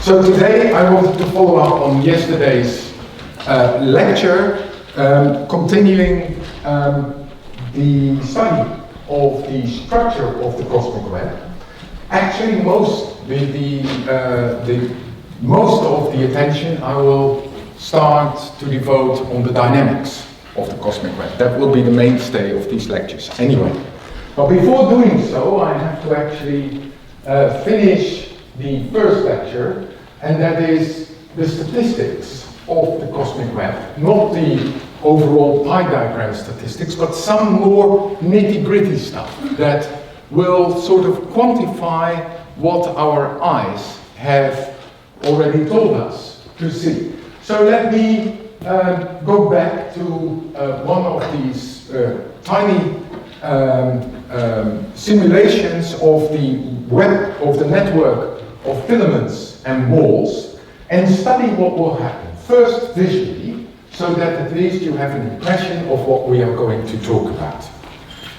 So today I wanted to follow up on yesterday's lecture, continuing the study of the structure of the cosmic web. Actually, most of the attention I will start to devote on the dynamics of the cosmic web. That will be the mainstay of these lectures anyway. But before doing so, I have to actually finish the first lecture, and that is the statistics of the cosmic web, not the overall pie diagram statistics, but some more nitty-gritty stuff that will sort of quantify what our eyes have already told us to see. So let me go back to one of these tiny simulations of the web, of the network of filaments and walls, and study what will happen. First visually, so that at least you have an impression of what we are going to talk about.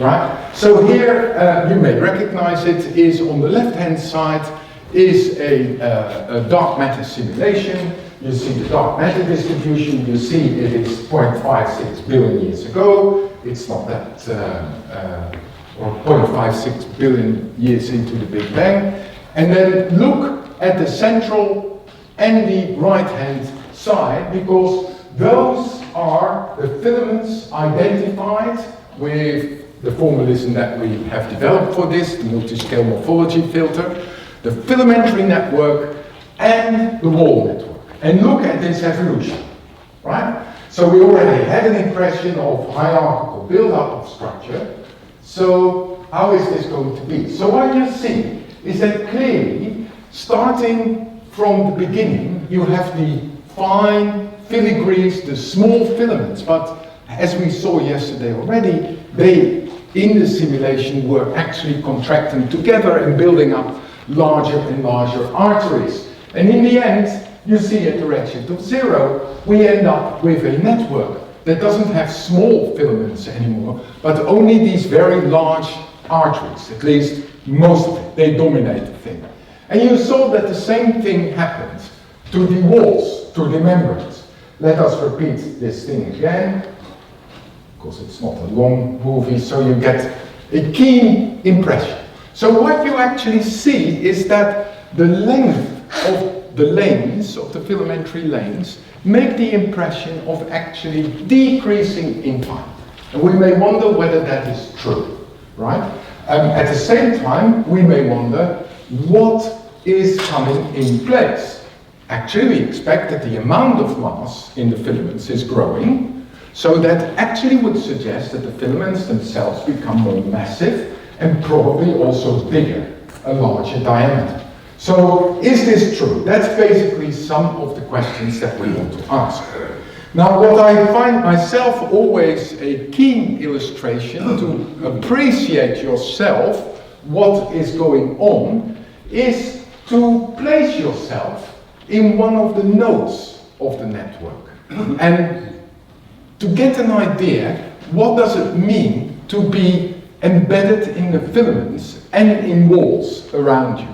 Right? So here, you may recognize it, is on the left-hand side is a dark matter simulation. You see the dark matter distribution, you see it is 0.56 billion years ago. It's not that, or 0.56 billion years into the Big Bang. And then look at the central and the right-hand side, because those are the filaments identified with the formalism that we have developed for this, the multiscale morphology filter, the filamentary network, and the wall network. And look at this evolution, right? So we already had an impression of hierarchical build-up of structure. So how is this going to be? So what you see is that clearly, starting from the beginning, you have the fine filigrees, the small filaments, but as we saw yesterday already, they, in the simulation, were actually contracting together and building up larger and larger arteries. And in the end, you see at the redshift of 0, we end up with a network that doesn't have small filaments anymore, but only these very large arteries, at least most of it. They dominate the thing. And you saw that the same thing happened to the walls, to the membranes. Let us repeat this thing again, because it's not a long movie, so you get a keen impression. So what you actually see is that the length of the lanes, of the filamentary lanes, make the impression of actually decreasing in time. And we may wonder whether that is true, right? At the same time, we may wonder what is coming in place. Actually, we expect that the amount of mass in the filaments is growing, so that actually would suggest that the filaments themselves become more massive and probably also bigger, a larger diameter. So, is this true? That's basically some of the questions that we want to ask. Now, what I find myself always a keen illustration to appreciate yourself, what is going on, is to place yourself in one of the nodes of the network. And to get an idea, what does it mean to be embedded in the filaments and in walls around you?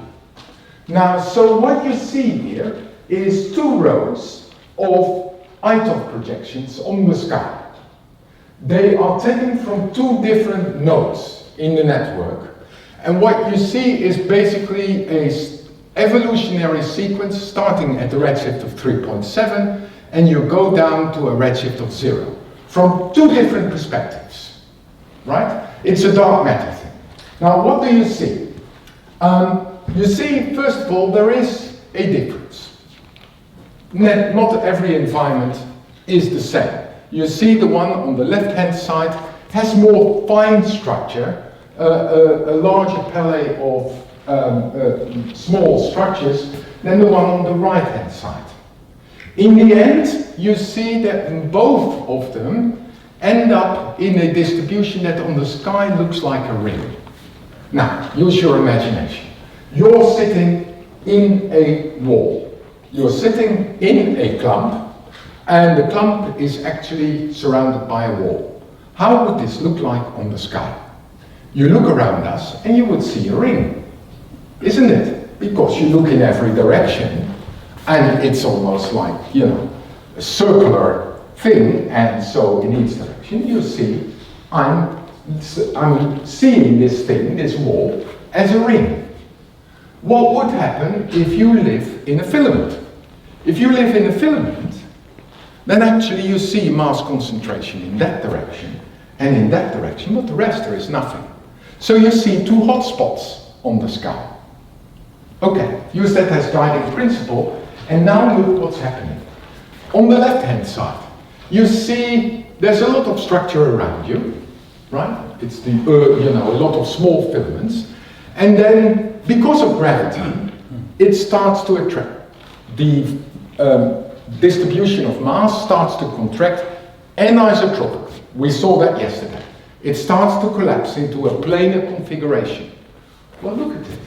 Now, so what you see here is 2 rows of iToF projections on the sky. They are taken from 2 different nodes in the network. And what you see is basically an evolutionary sequence starting at the redshift of 3.7, and you go down to a redshift of 0 from 2 different perspectives, right? It's a dark matter thing. Now, what do you see? You see, first of all, there is a difference. Not every environment is the same. You see the one on the left-hand side has more fine structure, a larger palette of small structures than the one on the right-hand side. In the end, you see that both of them end up in a distribution that on the sky looks like a ring. Now, use your imagination. You're sitting in a wall. You're sitting in a clump, and the clump is actually surrounded by a wall. How would this look like on the sky? You look around us and you would see a ring, isn't it? Because you look in every direction, And it's almost like, you know, a circular thing, and so in each direction you see I'm seeing this thing, this wall, as a ring. What would happen if you live in a filament? If you live in a filament, then actually you see mass concentration in that direction and in that direction, but the rest there is nothing. So you see two hotspots on the sky. Okay, use that as guiding principle, and now look what's happening. On the left-hand side, you see there's a lot of structure around you, right? It's the, you know, a lot of small filaments, and then because of gravity, it starts to attract. The distribution of mass starts to contract anisotropically. We saw that yesterday. It starts to collapse into a planar configuration. Well, look at it.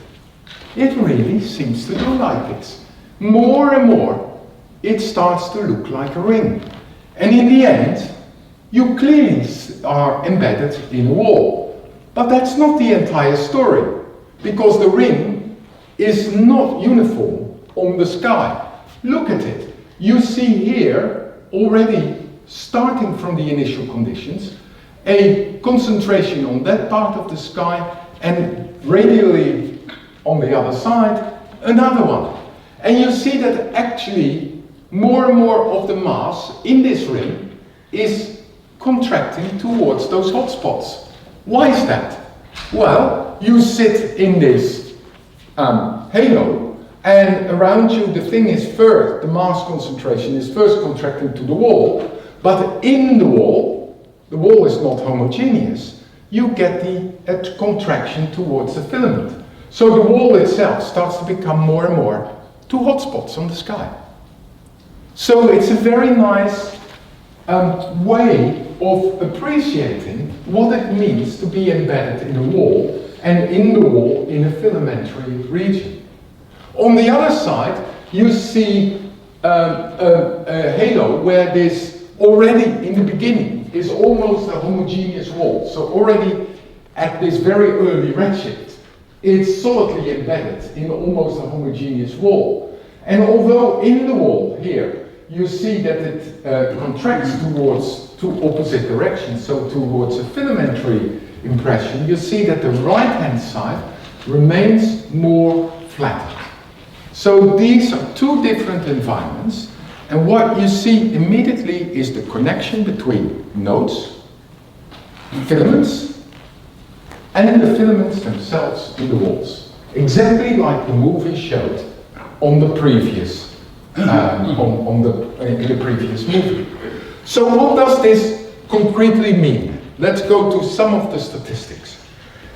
It really seems to do like this. More and more, it starts to look like a ring. And in the end, you clearly are embedded in a wall. But that's not the entire story, because the ring is not uniform on the sky. Look at it. You see here, already starting from the initial conditions, a concentration on that part of the sky, and radially on the other side, another one. And you see that actually more and more of the mass in this ring is contracting towards those hotspots. Why is that? Well, you sit in this halo, and around you the thing is first, the mass concentration is first contracting to the wall, but in the wall is not homogeneous. You get the contraction towards the filament. So the wall itself starts to become more and more two hotspots on the sky. So it's a very nice way of appreciating what it means to be embedded in a wall, and in the wall in a filamentary region. On the other side, you see a halo where this already in the beginning is almost a homogeneous wall. So already at this very early redshift, it's solidly embedded in almost a homogeneous wall. And although in the wall here, you see that it contracts towards two opposite directions, so towards a filamentary impression, you see that the right-hand side remains more flattened. So these are two different environments, and what you see immediately is the connection between nodes, filaments, and the filaments themselves in the walls. Exactly like the movie showed on the previous in the previous movie. So what does this concretely mean? Let's go to some of the statistics.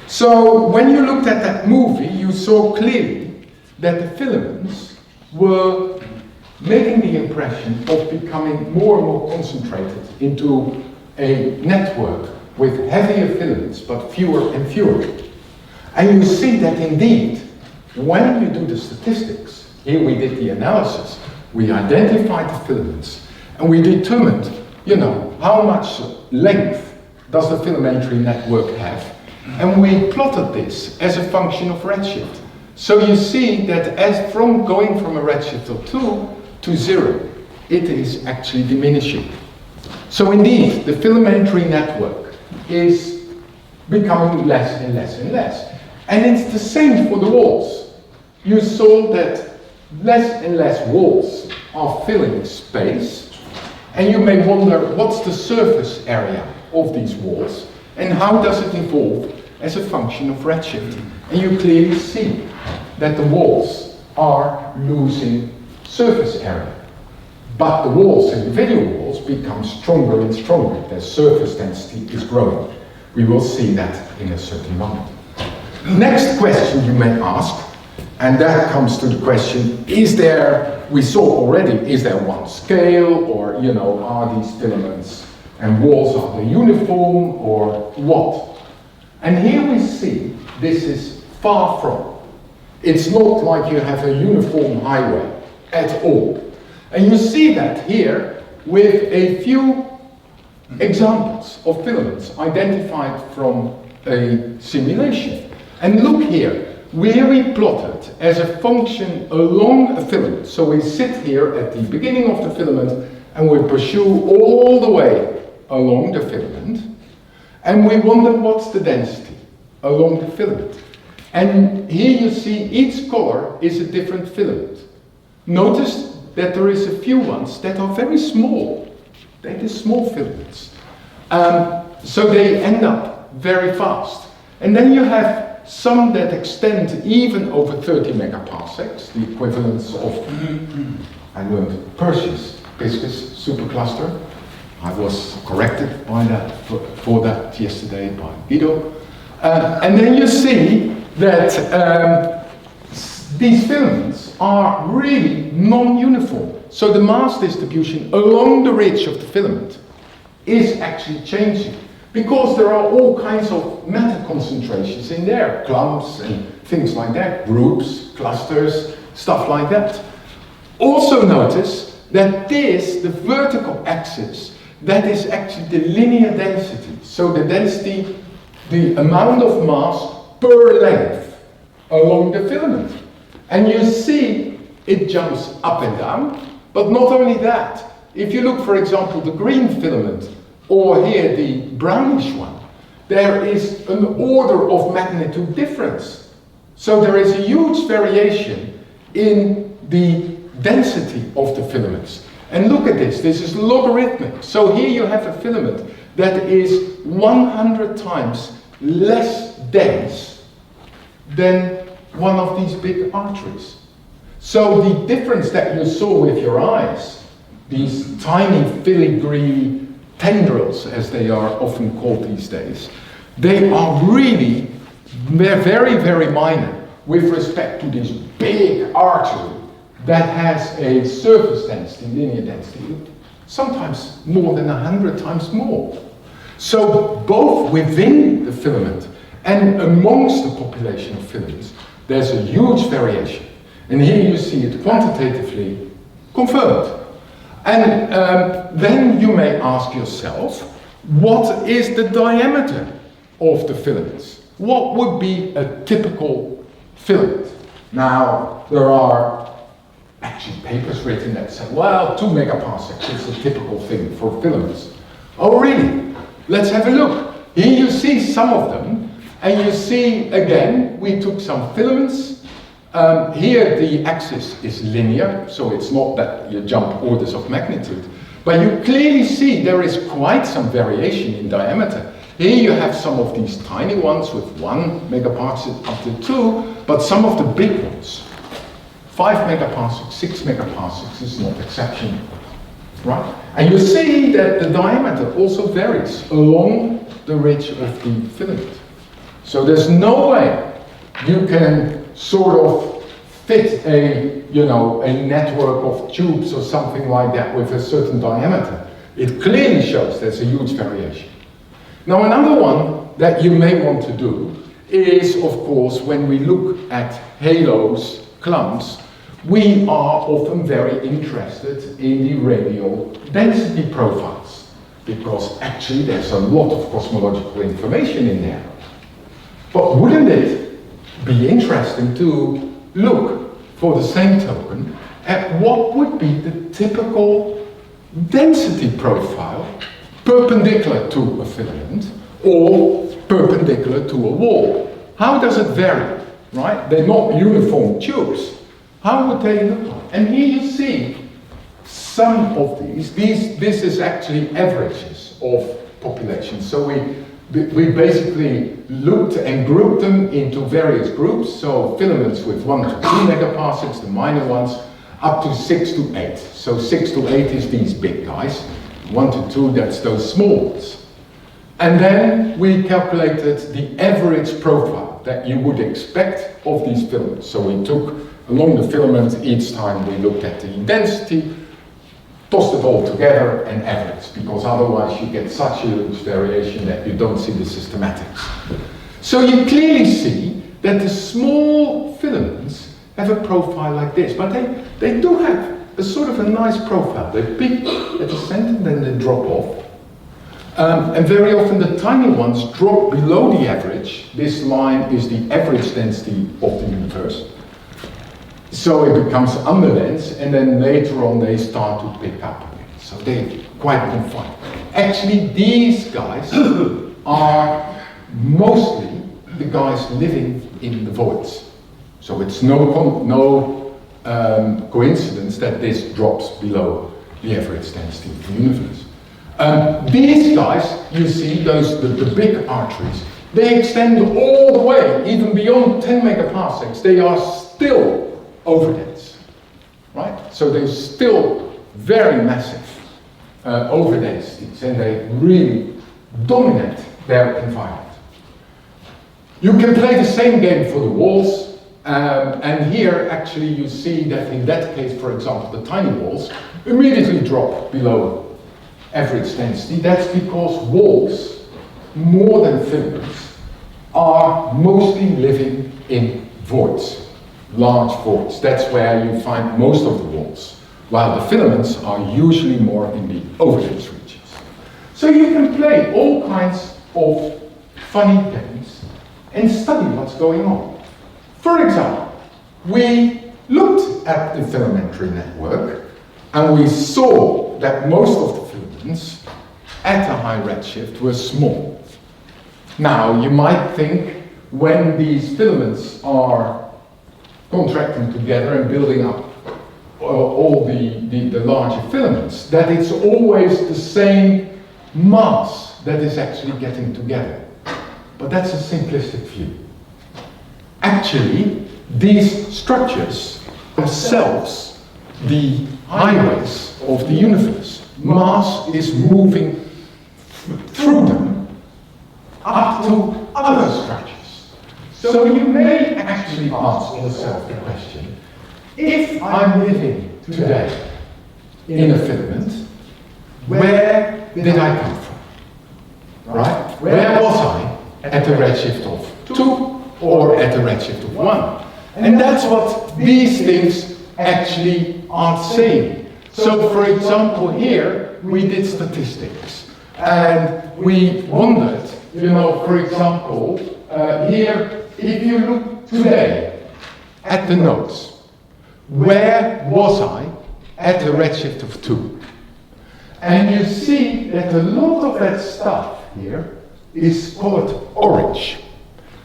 So when you looked at that movie, you saw clearly that the filaments were making the impression of becoming more and more concentrated into a network with heavier filaments, but fewer and fewer. And you see that indeed, when you do the statistics, here we did the analysis, we identified the filaments, and we determined, you know, how much length does the filamentary network have, and we plotted this as a function of redshift. So you see that as from going from a redshift of 2 to 0, it is actually diminishing. So indeed, the filamentary network is becoming less and less and less. And it's the same for the walls. You saw that less and less walls are filling space, and you may wonder what's the surface area of these walls and how does it evolve as a function of redshift. And you clearly see that the walls are losing surface area, but the walls, individual walls, become stronger and stronger. Their surface density is growing. We will see that in a certain moment. Next question you may ask, and that comes to the question, is there, we saw already, is there one scale, or, you know, are these filaments and walls, are they uniform, or what? And here we see this is far from. It's not like you have a uniform highway at all. And you see that here with a few examples of filaments identified from a simulation. And look here, we plotted as a function along a filament. So we sit here at the beginning of the filament and we pursue all the way along the filament, and we wonder what's the density along the filament. And here you see each color is a different filament. Notice that there is a few ones that are very small. They're the small filaments. So they end up very fast. And then you have some that extend even over 30 megaparsecs, the equivalence of, I learned Perseus, viscous supercluster. I was corrected by that, for that yesterday by Guido. And then you see that these filaments are really non-uniform. So the mass distribution along the ridge of the filament is actually changing, because there are all kinds of matter concentrations in there, clumps and things like that, groups, clusters, stuff like that. Also notice that this, the vertical axis, that is actually the linear density. So the density, the amount of mass per length along the filament. And you see it jumps up and down, but not only that. If you look, for example, the green filament, or here the brownish one, there is an order of magnitude difference. So there is a huge variation in the density of the filaments. And look at this is logarithmic. So here you have a filament that is 100 times less dense than one of these big arteries. So the difference that you saw with your eyes, these tiny filigree tendrils, as they are often called these days, they are really very, very minor with respect to this big artery that has a surface density, linear density, sometimes more than 100 times more. So both within the filament and amongst the population of filaments, there's a huge variation. And here you see it quantitatively confirmed. And then you may ask yourself, what is the diameter of the filaments? What would be a typical filament? Now, there are actually papers written that say, well, 2 megaparsecs is a typical thing for filaments. Oh, really? Let's have a look. Here you see some of them, and you see, again, we took some filaments. Here the axis is linear, so it's not that you jump orders of magnitude, but you clearly see there is quite some variation in diameter. Here you have some of these tiny ones with 1 megaparsec up to 2, but some of the big ones, 5 megaparsecs, 6 megaparsecs is not exceptional, right? And you see that the diameter also varies along the ridge of the filament. So there's no way you can sort of fit a network of tubes or something like that with a certain diameter. It clearly shows there's a huge variation. Now, another one that you may want to do is, of course, when we look at halos, clumps, we are often very interested in the radial density profiles, because actually there's a lot of cosmological information in there. But wouldn't it be interesting to look, for the same token, at what would be the typical density profile perpendicular to a filament or perpendicular to a wall? How does it vary, right? They're not uniform tubes. How would they look like? And here you see some of these. This is actually averages of populations. So we basically looked and grouped them into various groups. So filaments with 1 to 2 megaparsecs, the minor ones, up to 6 to 8. So 6 to 8 is these big guys. 1 to 2, that's those small ones. And then we calculated the average profile that you would expect of these filaments. So we took along the filament, each time we looked at the density, tossed it all together and averaged, because otherwise you get such a huge variation that you don't see the systematics. So you clearly see that the small filaments have a profile like this, but they do have a sort of a nice profile. They peak at the center, then they drop off. And very often the tiny ones drop below the average. This line is the average density of the universe. So it becomes underdense, and then later on they start to pick up again. So they're quite confined. Actually, these guys are mostly the guys living in the voids. So it's no coincidence that this drops below the average density of the universe. These guys, you see, the big arteries, they extend all the way, even beyond 10 megaparsecs. They are still overdense, right? So they're still very massive overdensities, and they really dominate their environment. You can play the same game for the walls, and here actually you see that in that case, for example, the tiny walls immediately drop below average density. That's because walls, more than filaments, are mostly living in voids, large voids. That's where you find most of the walls, while the filaments are usually more in the overdense regions. So you can play all kinds of funny games and study what's going on. For example, we looked at the filamentary network and we saw that most of the filaments at a high redshift were small. Now, you might think when these filaments are contracting together and building up all the larger filaments, that it's always the same mass that is actually getting together. But that's a simplistic view. Actually, these structures themselves, the highways of the universe, mass is moving through them up to other structures. So you may actually ask yourself the question, if I'm living today in a filament, where did I come from? Right? Where was I at a redshift of 2 or at a redshift of 1? And that's what these things actually are saying. So for example, here we did statistics and we wondered, for example, here, if you look today at the nodes, where was I at a redshift of 2? And you see that a lot of that stuff here is colored orange.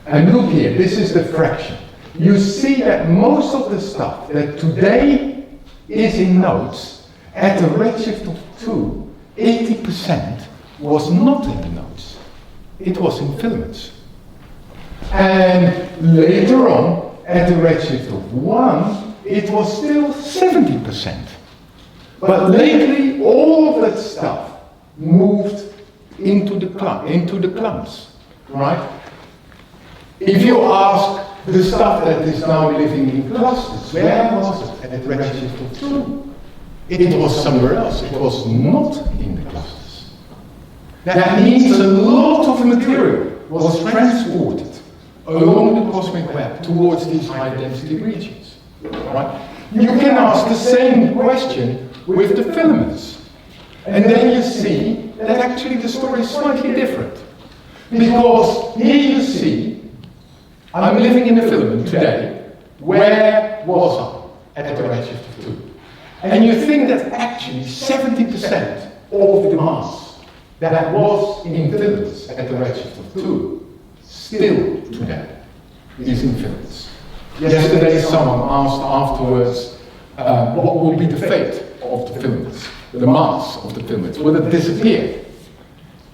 And look here, this is the fraction. You see that most of the stuff that today is in nodes at a redshift of 2, 80% was not in the nodes. It was in filaments. And later on, at a redshift of 1, it was still 70%. But lately, all of that stuff moved into the clumps, right? If you ask the stuff that is now living in clusters, where was it at redshift of 2? It was somewhere else. It was not in the clusters. That means a lot of material was transported along the cosmic web towards these high-density regions. Right? You can ask the same question with the filaments. And then you see that actually the story is slightly different. Because here you see, I'm living in a filament today. Where was I at the redshift of 2? And you think that actually 70% of the mass that was in filaments at the redshift of 2 still today is in filaments. Yesterday someone asked afterwards, what will be the fate of the filaments, the mass of the filaments? Will it disappear?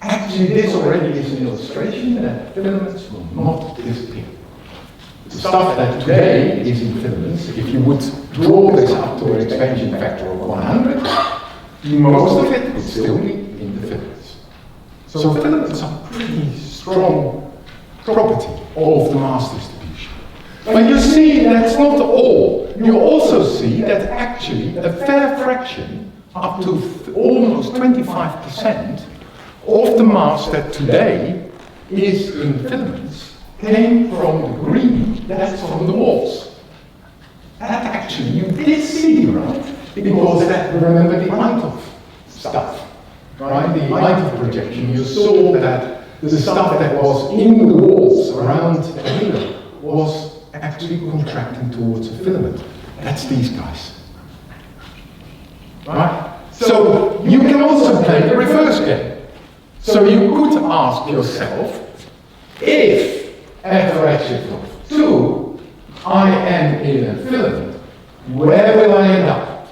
Actually, this already is an illustration that filaments will not disappear. The stuff that today is in filaments, if you would draw this up to an expansion factor of 100, most of it would still be in the filaments. So filaments are pretty strong property of the mass distribution. But you see, that's not all. You also see that actually a fair fraction, up to almost 25%, of the mass that today is in filaments came from the green, that's from the walls. That actually you did see, right? Because that, remember the amount of stuff. right? The light of projection, you saw that the stuff that was in the walls around the halo was actually contracting towards a filament. That's these guys. Right? So you can also play the reverse game. So you could ask yourself, if at a redshift of 2, I am in a filament, where will I end up?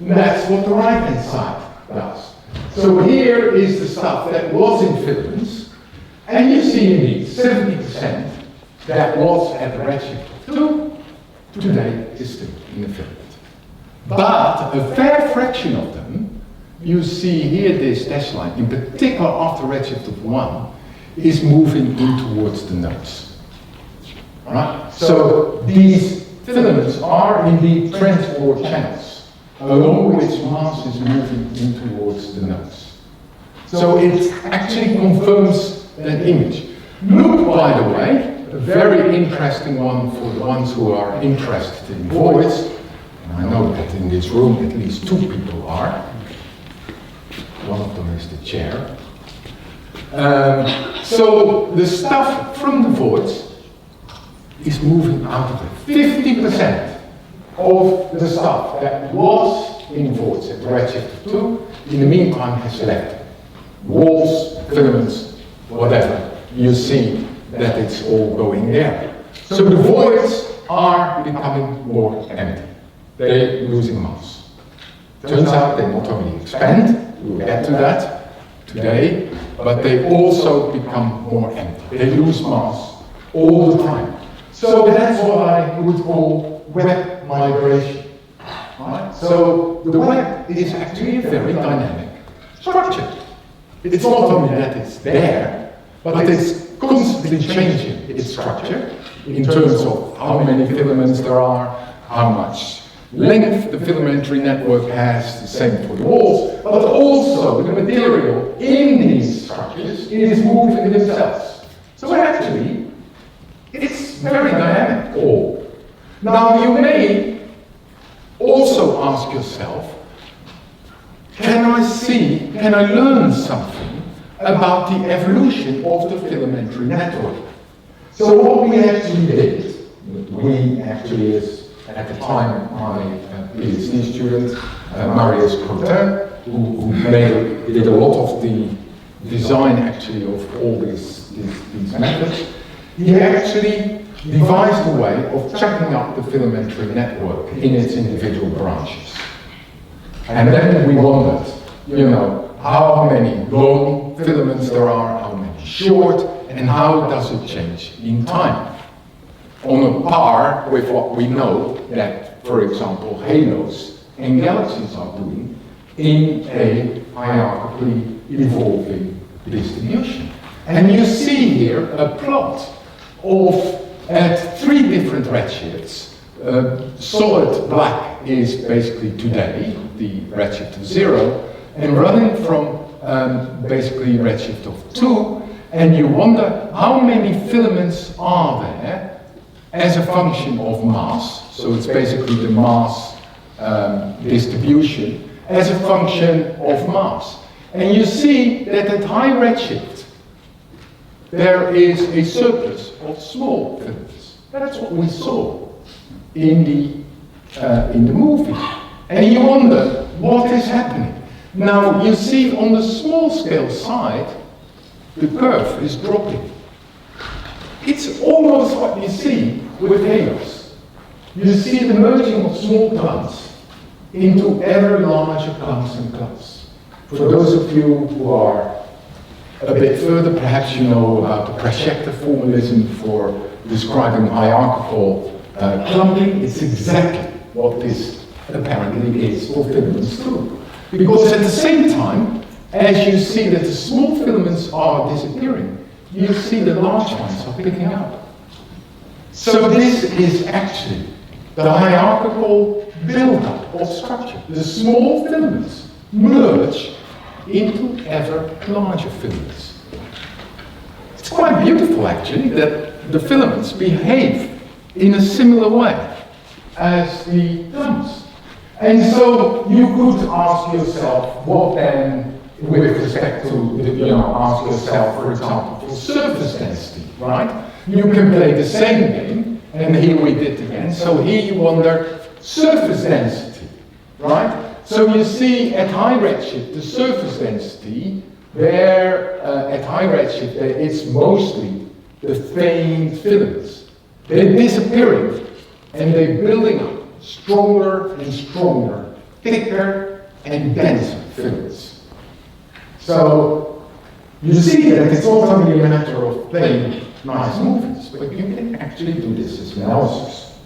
That's what the right-hand side does. So here is the stuff that was in filaments, and you see indeed 70% that was at the redshift of 2, today is still in the filament. But a fair fraction of them, you see here this dashed line, in particular after redshift of 1, is moving in towards the nodes. Right? So these filaments are indeed transport channels, along which mass is moving in towards the nodes. So it actually confirms that image. Look, by the way, a very interesting one for the ones who are interested in voids. And I know that in this room at least 2 people are. One of them is the chair. So the stuff from the voids is moving out of it. 50% of the stuff that was in voids at the redshift of 2, in the meantime has left. Walls, filaments, whatever. You see that it's all going there. So the voids are becoming more empty. They're losing mass. Turns out they not only expand, we'll get to that today, but they also become more empty. They lose mass all the time. So that's what I would call web migration. Right? So the web is actually a very dynamic structure. It's not only that it's there, but it's constantly changing its structure in terms of how many filaments there are, how much length the filamentary network has, the same for the walls, but also the material in these structures is moving themselves. So actually, it's very dynamic all. Now you may also ask yourself, can I learn something about the evolution of the filamentary network? So what we actually did, is at the time my PhD student, Marius Cotin, who did a lot of the design actually of all these methods, he actually devised a way of checking up the filamentary network in its individual branches. And then we wondered, how many long filaments there are, how many short, and how does it change in time? On a par with what we know that, for example, halos and galaxies are doing in a hierarchically evolving distribution. And you see here a plot of, at 3 different redshifts. Solid black is basically today, the redshift of 0, and running from basically redshift of 2, and you wonder how many filaments are there as a function of mass, so it's basically the mass distribution, as a function of mass. And you see that at high redshift, there is a surplus of small filaments. That's what we saw in the movie. And you wonder, what is happening? Now, you see on the small scale side, the curve is dropping. It's almost what you see with halos. You see the merging of small clumps into ever larger clumps and clumps. For those of you who are a bit further, perhaps you know about the projector formalism for describing hierarchical clumping. It's exactly what this apparently is for filaments too. Because at the same time, as you see that the small filaments are disappearing, you see the large ones are picking up. So this is actually the hierarchical build-up of structure. The small filaments merge into ever larger filaments. It's quite beautiful actually that the filaments behave in a similar way as the clumps. And so you could ask yourself, what then with respect to, ask yourself, for example, for surface density, right? You can play the same game, and here we did again. So here you wonder surface density, right? So you see at high redshift, the surface density, there at high redshift, it's mostly the faint filaments. They're disappearing, and they're building up stronger and stronger, thicker and denser filaments. So you see that it's not only a matter of playing nice movements, but you can actually do this as analysis.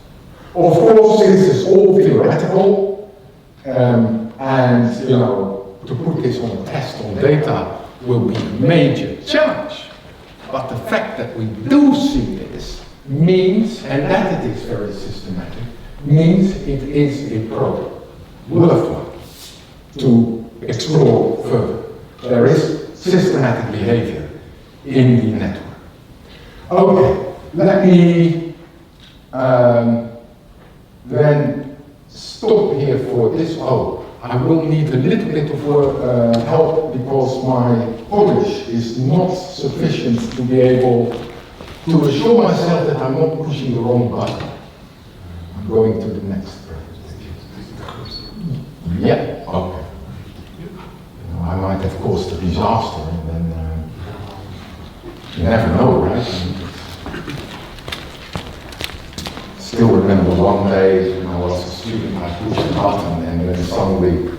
Of course, this is all theoretical, and to put this on a test on data will be a major challenge. But the fact that we do see this means, and that it is very systematic, means it is a problem worthwhile to explore further. There is systematic behavior in the network. Okay, let me then stop here for this. Oh, I will need a little bit of help because my Polish is not sufficient to be able to assure myself that I'm not pushing the wrong button. I'm going to the next presentation. Yeah, okay. I might have caused a disaster, and then you never know, right? Still remember one day when I was a student, I pushed a button, and then suddenly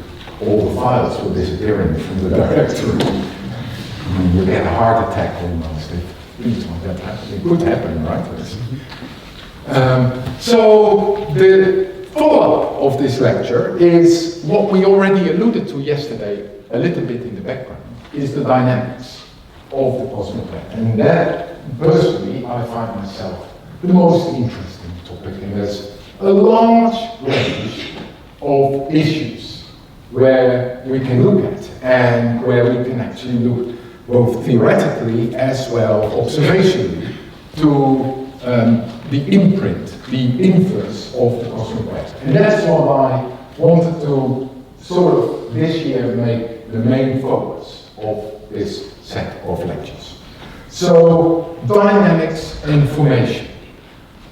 all the files were disappearing from the directory. I mean, you get a heart attack almost if things like that happen. It could happen, right? So the follow-up of this lecture is what we already alluded to yesterday, a little bit in the background, is the dynamics of the cosmic web. And that, personally, I find myself the most interesting topic, and there's a large range of issues where we can look at, and where we can actually look both theoretically as well observationally to the imprint, the influence of the cosmic web. And that's what I wanted to sort of this year make the main focus of this set of lectures. So, dynamics and formation.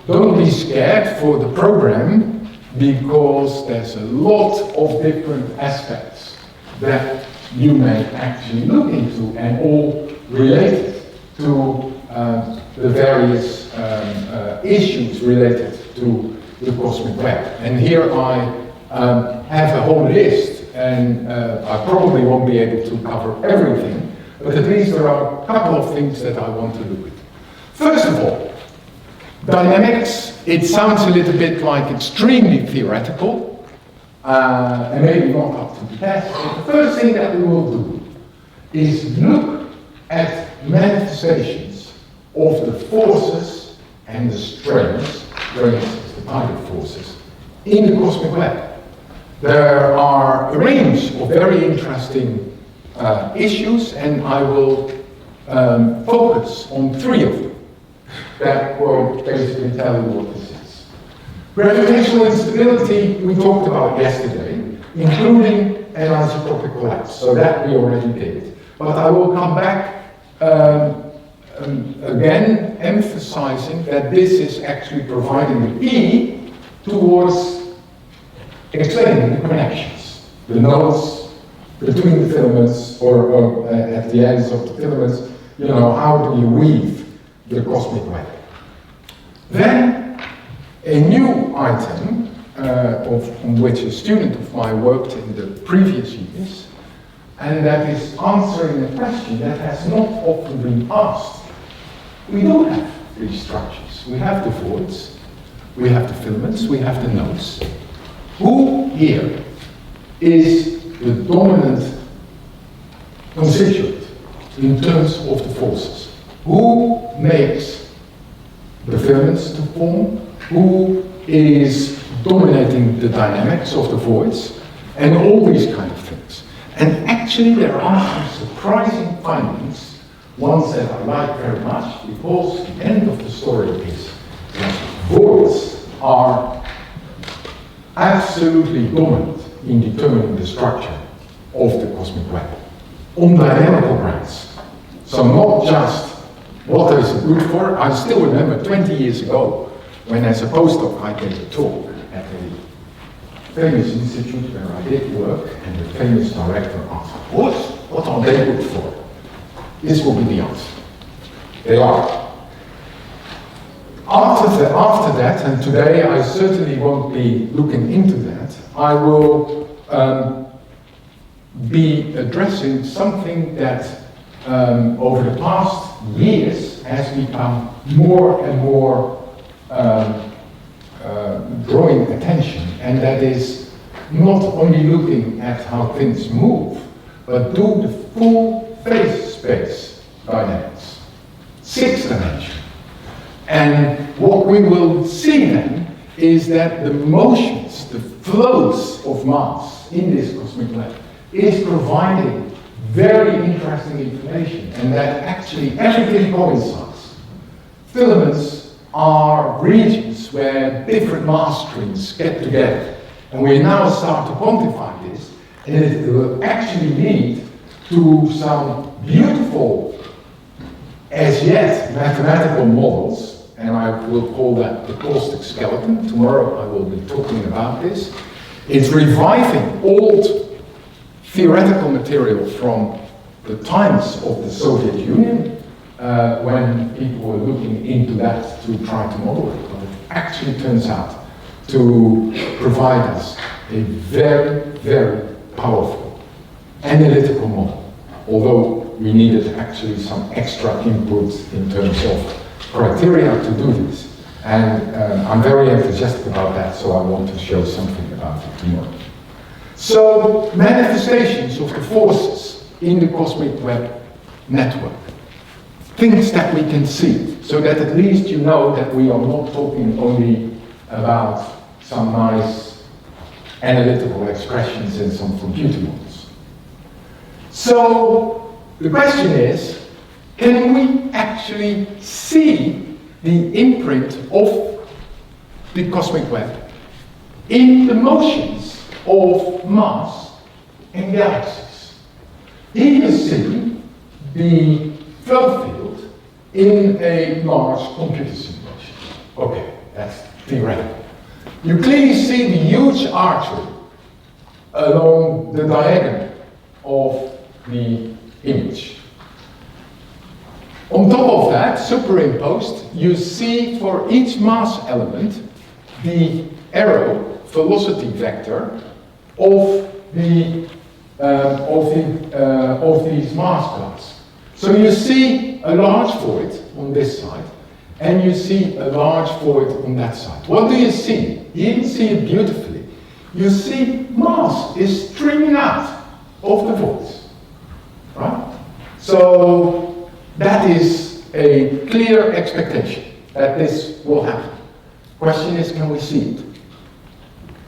Don't be scared for the program, because there's a lot of different aspects that you may actually look into, and all related to the various issues related to the cosmic web. And here I have a whole list, and I probably won't be able to cover everything, but at least there are a couple of things that I want to look at. First of all, dynamics, it sounds a little bit like extremely theoretical, and maybe not up to the test, but the first thing that we will do is look at manifestations of the forces and the strains, is the type of forces, in the cosmic web. There are a range of very interesting issues, and I will focus on 3 of them that will basically tell you what this is. Gravitational instability we talked about yesterday, including an anisotropic collapse, so that we already did. But I will come back again, emphasizing that this is actually providing the key towards explaining the connections, the nodes between the filaments, or at the ends of the filaments, how do you weave the cosmic web. Then, a new item on which a student of mine worked in the previous years, and that is answering a question that has not often been asked. We don't have these structures. We have the voids, we have the filaments, we have the nodes. Who here is the dominant constituent in terms of the forces? Who makes the filaments to form? Who is dominating the dynamics of the voids? And all these kind of things. And actually there are some surprising findings, ones that I like very much, because the end of the story is that voids are absolutely dominant in determining the structure of the cosmic web. on dynamical grounds. So not just what is it good for. I still remember 20 years ago when as a postdoc I gave a talk at a famous institute where I did work, and the famous director asked, what are they good for? This will be the answer. They are. After that, and today I certainly won't be looking into that, I will be addressing something that over the past years has become more and more drawing attention, and that is not only looking at how things move, but do the full phase space dynamics, 6 dimension. And what we will see then is that the motions, the flows of mass in this cosmic web is providing very interesting information, and that actually everything coincides. Filaments are regions where different mass streams get together, and we now start to quantify this, and it will actually lead to some beautiful, as yet, mathematical models, and I will call that the caustic skeleton. Tomorrow I will be talking about this. It's reviving old theoretical material from the times of the Soviet Union, when people were looking into that to try to model it. But it actually turns out to provide us a very, very powerful analytical model, although we needed actually some extra input in terms of criteria to do this. And I'm very enthusiastic about that, so I want to show something about it tomorrow. So, manifestations of the forces in the cosmic web network. Things that we can see, so that at least you know that we are not talking only about some nice analytical expressions in some computer models. So, the question is, can we actually see the imprint of the cosmic web in the motions of mass in galaxies? Here you see the flow field in a large computer simulation. Okay, that's theoretical. You clearly see the huge artery along the diagonal of the image. On top of that, superimposed, you see for each mass element the arrow velocity vector of these mass class. So you see a large void on this side, and you see a large void on that side. What do you see? You can see it beautifully. You see mass is streaming out of the voids, right? So that is a clear expectation that this will happen. Question is, can we see it?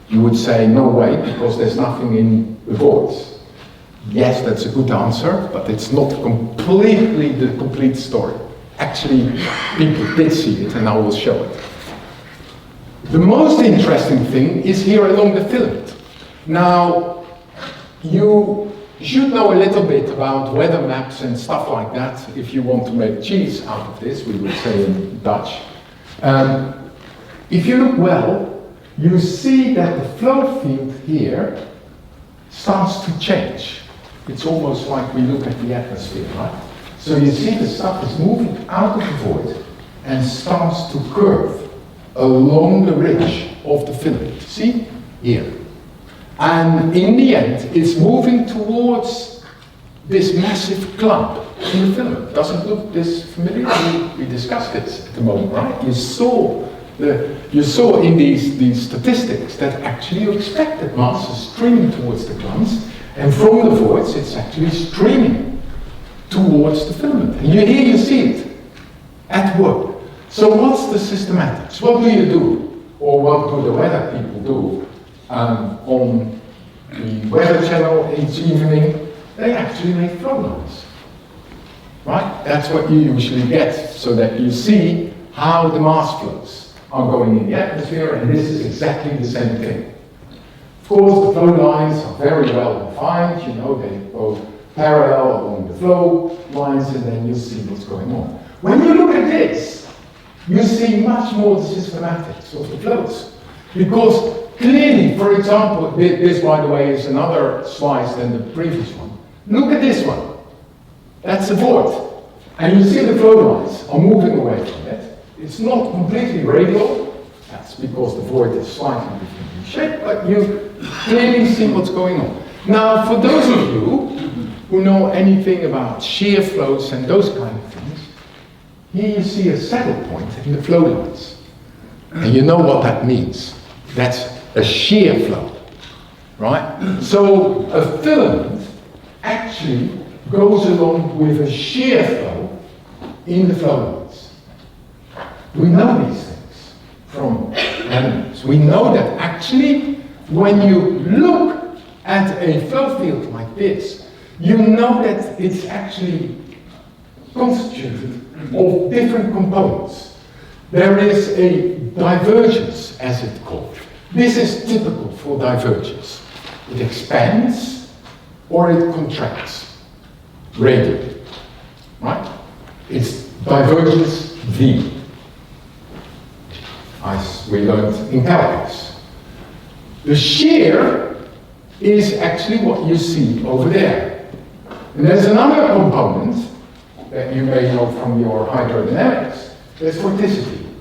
You would say, no way, because there's nothing in the voids. Yes, that's a good answer, but it's not completely the complete story. Actually, people did see it, and I will show it. The most interesting thing is here along the filament. Now, you should know a little bit about weather maps and stuff like that if you want to make cheese out of this, we would say in Dutch. If you look well, you see that the flow field here starts to change. It's almost like we look at the atmosphere, right? So you see the stuff is moving out of the void and starts to curve along the ridge of the filament. See? Here. And in the end, it's moving towards this massive clump in the filament. Doesn't look this familiar? We discussed this at the moment, right? You saw in these statistics that actually you expect that mass is streaming towards the clumps, and from the voids it's actually streaming towards the filament. And here you see it at work. So what's the systematics? What do you do? Or what do the weather people do on the weather channel each evening? They actually make flow lines. Right? That's what you usually get, so that you see how the mass flows are going in the atmosphere, and this is exactly the same thing. Of course, the flow lines are very well defined, you know, they go parallel along the flow lines, and then you see what's going on. When you look at this, you see much more the systematics of the flows. Because clearly, for example, this by the way is another slice than the previous one. Look at this one. That's a void. And you see the flow lines are moving away from it. It's not completely radial. That's because the void is slightly different in shape, but you clearly see what's going on. Now, for those of you who know anything about shear flows and those kind of things, here you see a saddle point in the flow lines. And you know what that means. That's a shear flow, right? So a filament actually goes along with a shear flow in the flow lines. We know these things from elements. We know that actually when you look at a flow field like this, you know that it's actually constituted of different components. There is a divergence, as it's called. This is typical for divergence. It expands or it contracts radially, right? It's divergence V, as we learned in calculus. The shear is actually what you see over there. And there's another component that you may know from your hydrodynamics. There's vorticity.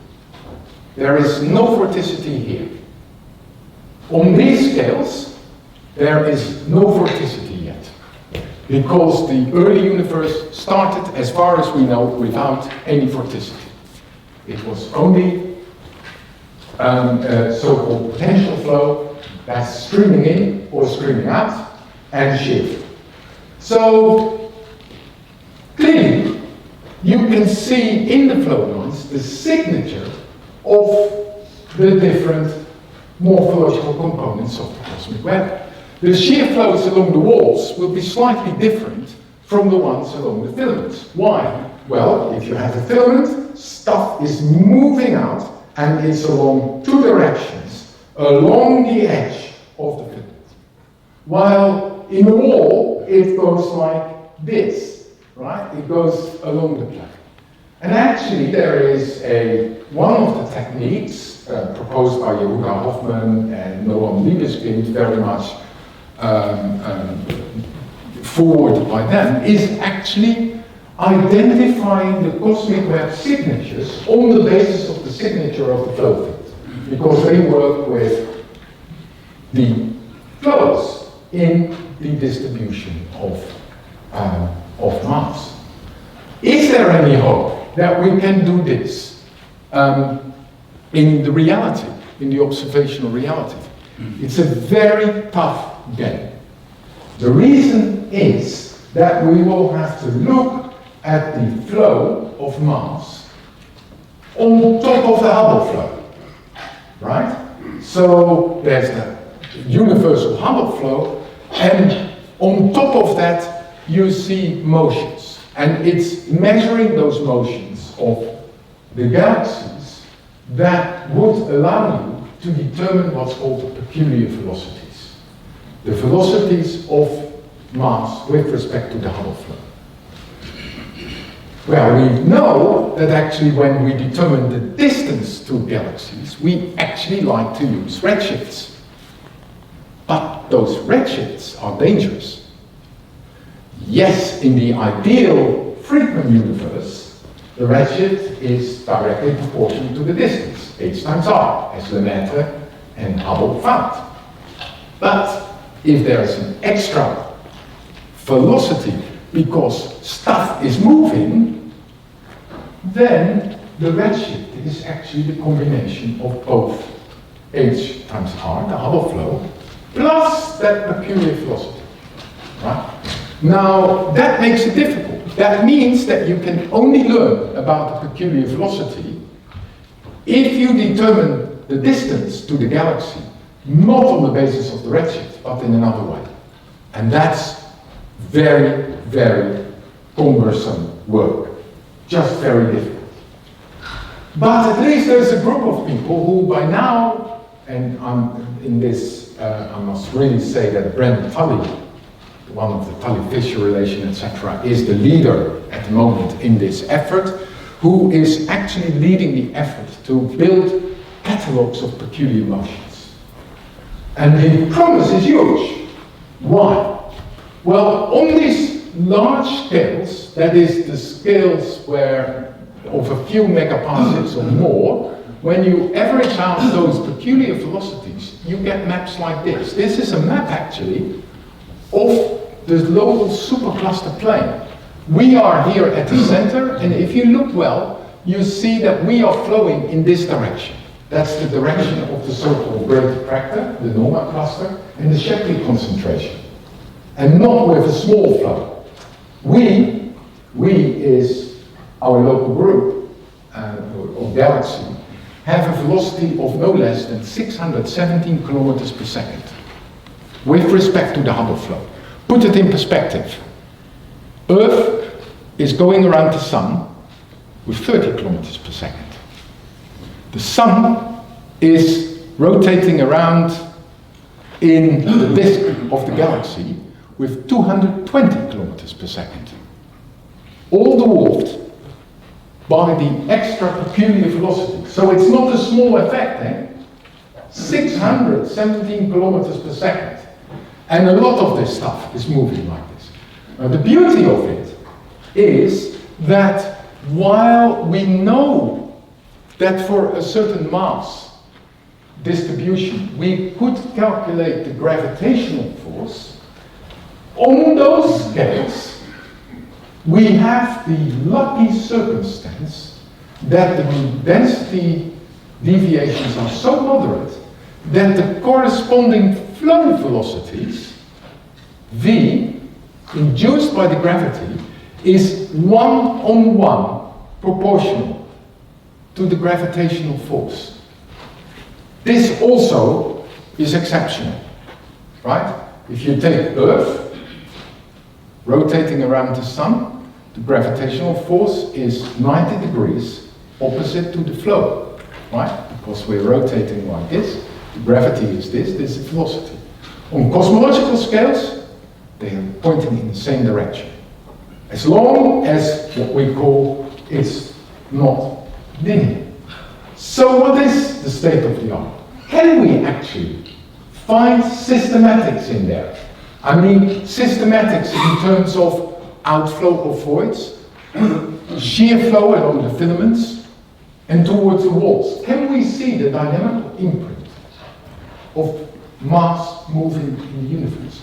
There is no vorticity here. On these scales, there is no vorticity yet, because the early universe started, as far as we know, without any vorticity. It was only a so-called potential flow that's streaming in or streaming out, and shear. So, clearly, you can see in the flow lines the signature of the different morphological components of the cosmic web. The shear flows along the walls will be slightly different from the ones along the filaments. Why? Well, if you have a filament, stuff is moving out and it's along two directions, along the edge of the filament. While in the wall, it goes like this, right? It goes along the plane. And actually, there is one of the techniques proposed by Yehuda Hoffman and Noam Libeskind, very much forwarded by them, is actually identifying the cosmic web signatures on the basis of the signature of the flow field, because they work with the flows in the distribution of mass. Is there any hope that we can do this in the reality, in the observational reality? It's a very tough game. The reason is that we will have to look at the flow of mass on top of the Hubble flow, right? So there's the universal Hubble flow, and on top of that you see motions, and it's measuring those motions of the galaxies that would allow you to determine what's called the peculiar velocities. The velocities of mass with respect to the Hubble flow. Well, we know that actually when we determine the distance to galaxies, we actually like to use redshifts. But those redshifts are dangerous. Yes, in the ideal frequent universe, the redshift is directly proportional to the distance, h times r, as Lemaitre and Hubble found. But if there is an extra velocity because stuff is moving, then the redshift is actually the combination of both h times r, the Hubble flow, plus that peculiar velocity, right? Now, that makes it difficult. That means that you can only learn about the peculiar velocity if you determine the distance to the galaxy, not on the basis of the redshift, but in another way. And that's very, very cumbersome work. Just very difficult. But at least there's a group of people who by now, and in this, I must really say that Brendan Tully one of the Tully-Fisher relation, etc., is the leader at the moment in this effort, who is actually leading the effort to build catalogs of peculiar motions. And the promise is huge. Why? Well, on these large scales, that is the scales where of a few megaparsecs or more, when you average out those peculiar velocities, you get maps like this. This is a map, actually, of the local supercluster plane. We are here at the center, and if you look well, you see that we are flowing in this direction. That's the direction of the so-called great attractor, the normal cluster, and the Shapley concentration. And not with a small flow. We is our local group, or galaxy, have a velocity of no less than 617 kilometers per second with respect to the Hubble flow. Put it in perspective. Earth is going around the Sun with 30 kilometers per second. The Sun is rotating around in the disk of the galaxy with 220 kilometers per second. All dwarfed by the extra peculiar velocity. So it's not a small effect, eh? 617 kilometers per second. And a lot of this stuff is moving like this. Now, the beauty of it is that while we know that for a certain mass distribution we could calculate the gravitational force, on those scales we have the lucky circumstance that the density deviations are so moderate that the corresponding flow velocities, v, induced by the gravity, is 1:1 proportional to the gravitational force. This also is exceptional, right? If you take Earth rotating around the Sun, the gravitational force is 90 degrees opposite to the flow, right? Because we're rotating like this, the gravity is this is velocity. On cosmological scales, they are pointing in the same direction. As long as what we call is not linear. So what is the state of the art? Can we actually find systematics in there? I mean systematics in terms of outflow of voids, shear flow along the filaments, and towards the walls. Can we see the dynamical imprint of mass moving in the universe?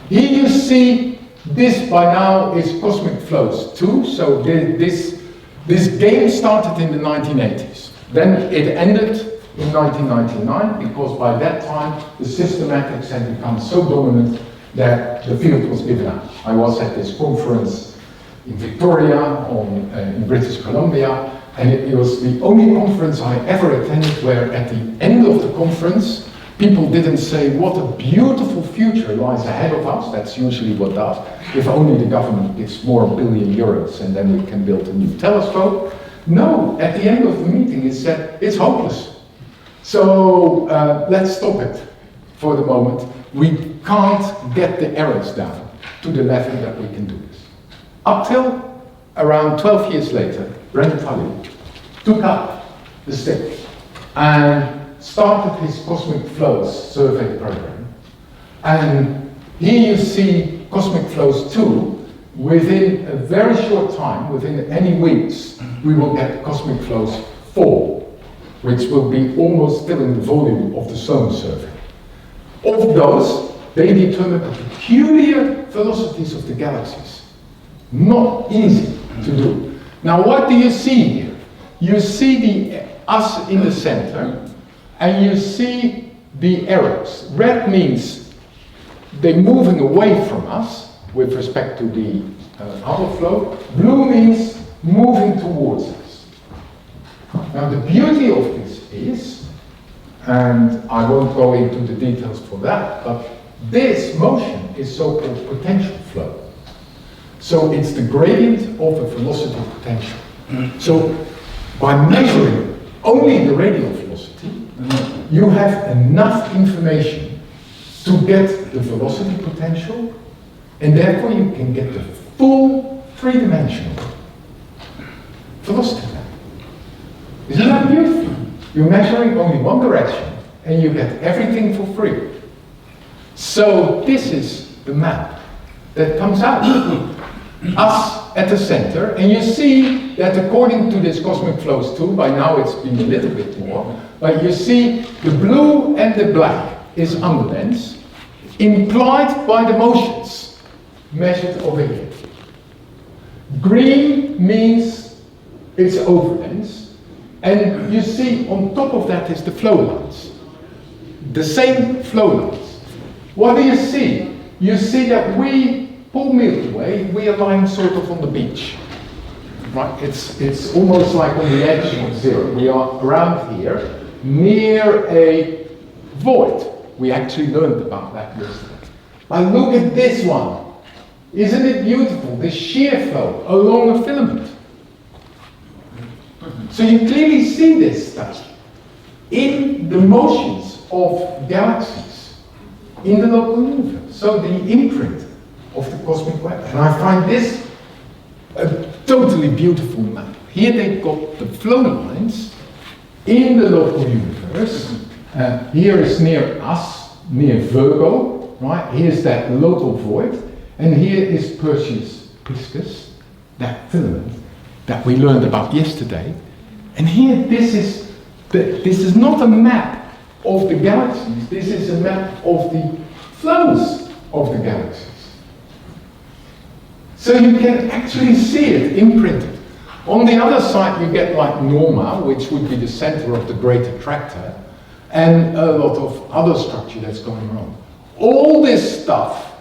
Here you see this by now is cosmic flows too, so this game started in the 1980s. Then it ended in 1999 because by that time the systematics had become so dominant that the field was given up. I was at this conference in Victoria in British Columbia, and it was the only conference I ever attended where at the end of the conference people didn't say what a beautiful future lies ahead of us. That's usually what does. If only the government gives more €1 billion and then we can build a new telescope. No, at the end of the meeting it said it's hopeless. So let's stop it for the moment. We can't get the errors down to the level that we can do this. Up till around 12 years later, Brendan Tully took up the stick and started his Cosmic Flows survey program. And here you see Cosmic Flows 2. Within a very short time, within any weeks, we will get Cosmic Flows 4, which will be almost filling the volume of the Sloan survey. Of those, they determine the peculiar velocities of the galaxies. Not easy to do. Now what do you see here? You see us in the center, and you see the arrows. Red means they're moving away from us with respect to the Hubble flow. Blue means moving towards us. Now the beauty of this is, and I won't go into the details for that, but this motion is so-called potential flow. So it's the gradient of a velocity potential. So by measuring only the radial velocity, you have enough information to get the velocity potential And therefore you can get the full three-dimensional velocity map. Isn't that beautiful? You're measuring only one direction and you get everything for free. So this is the map that comes out. Us at the center, and you see that according to this cosmic flows tool, by now it's been a little bit more, but you see the blue and the black is underdense, implied by the motions measured over here. Green means it's overdense, and you see on top of that is the flow lines. The same flow lines. What do you see? You see that we pull Milky Way, we align sort of on the beach. Right? It's almost like on the edge of zero. We are around here, near a void. We actually learned about that yesterday. But look at this one. Isn't it beautiful? The shear flow along a filament. So you clearly see this stuff in the motions of galaxies in the local universe. So the imprint of the cosmic web. And I find this a totally beautiful map. Here they've got the flow lines in the local universe. Here is near us, near Virgo, right? Here's that local void. And here is Perseus Piscis, that filament that we learned about yesterday. And here this is not a map of the galaxies, this is a map of the flows of the galaxies. So you can actually see it imprinted. On the other side you get like Norma, which would be the center of the great attractor, and a lot of other structure that's going on. All this stuff,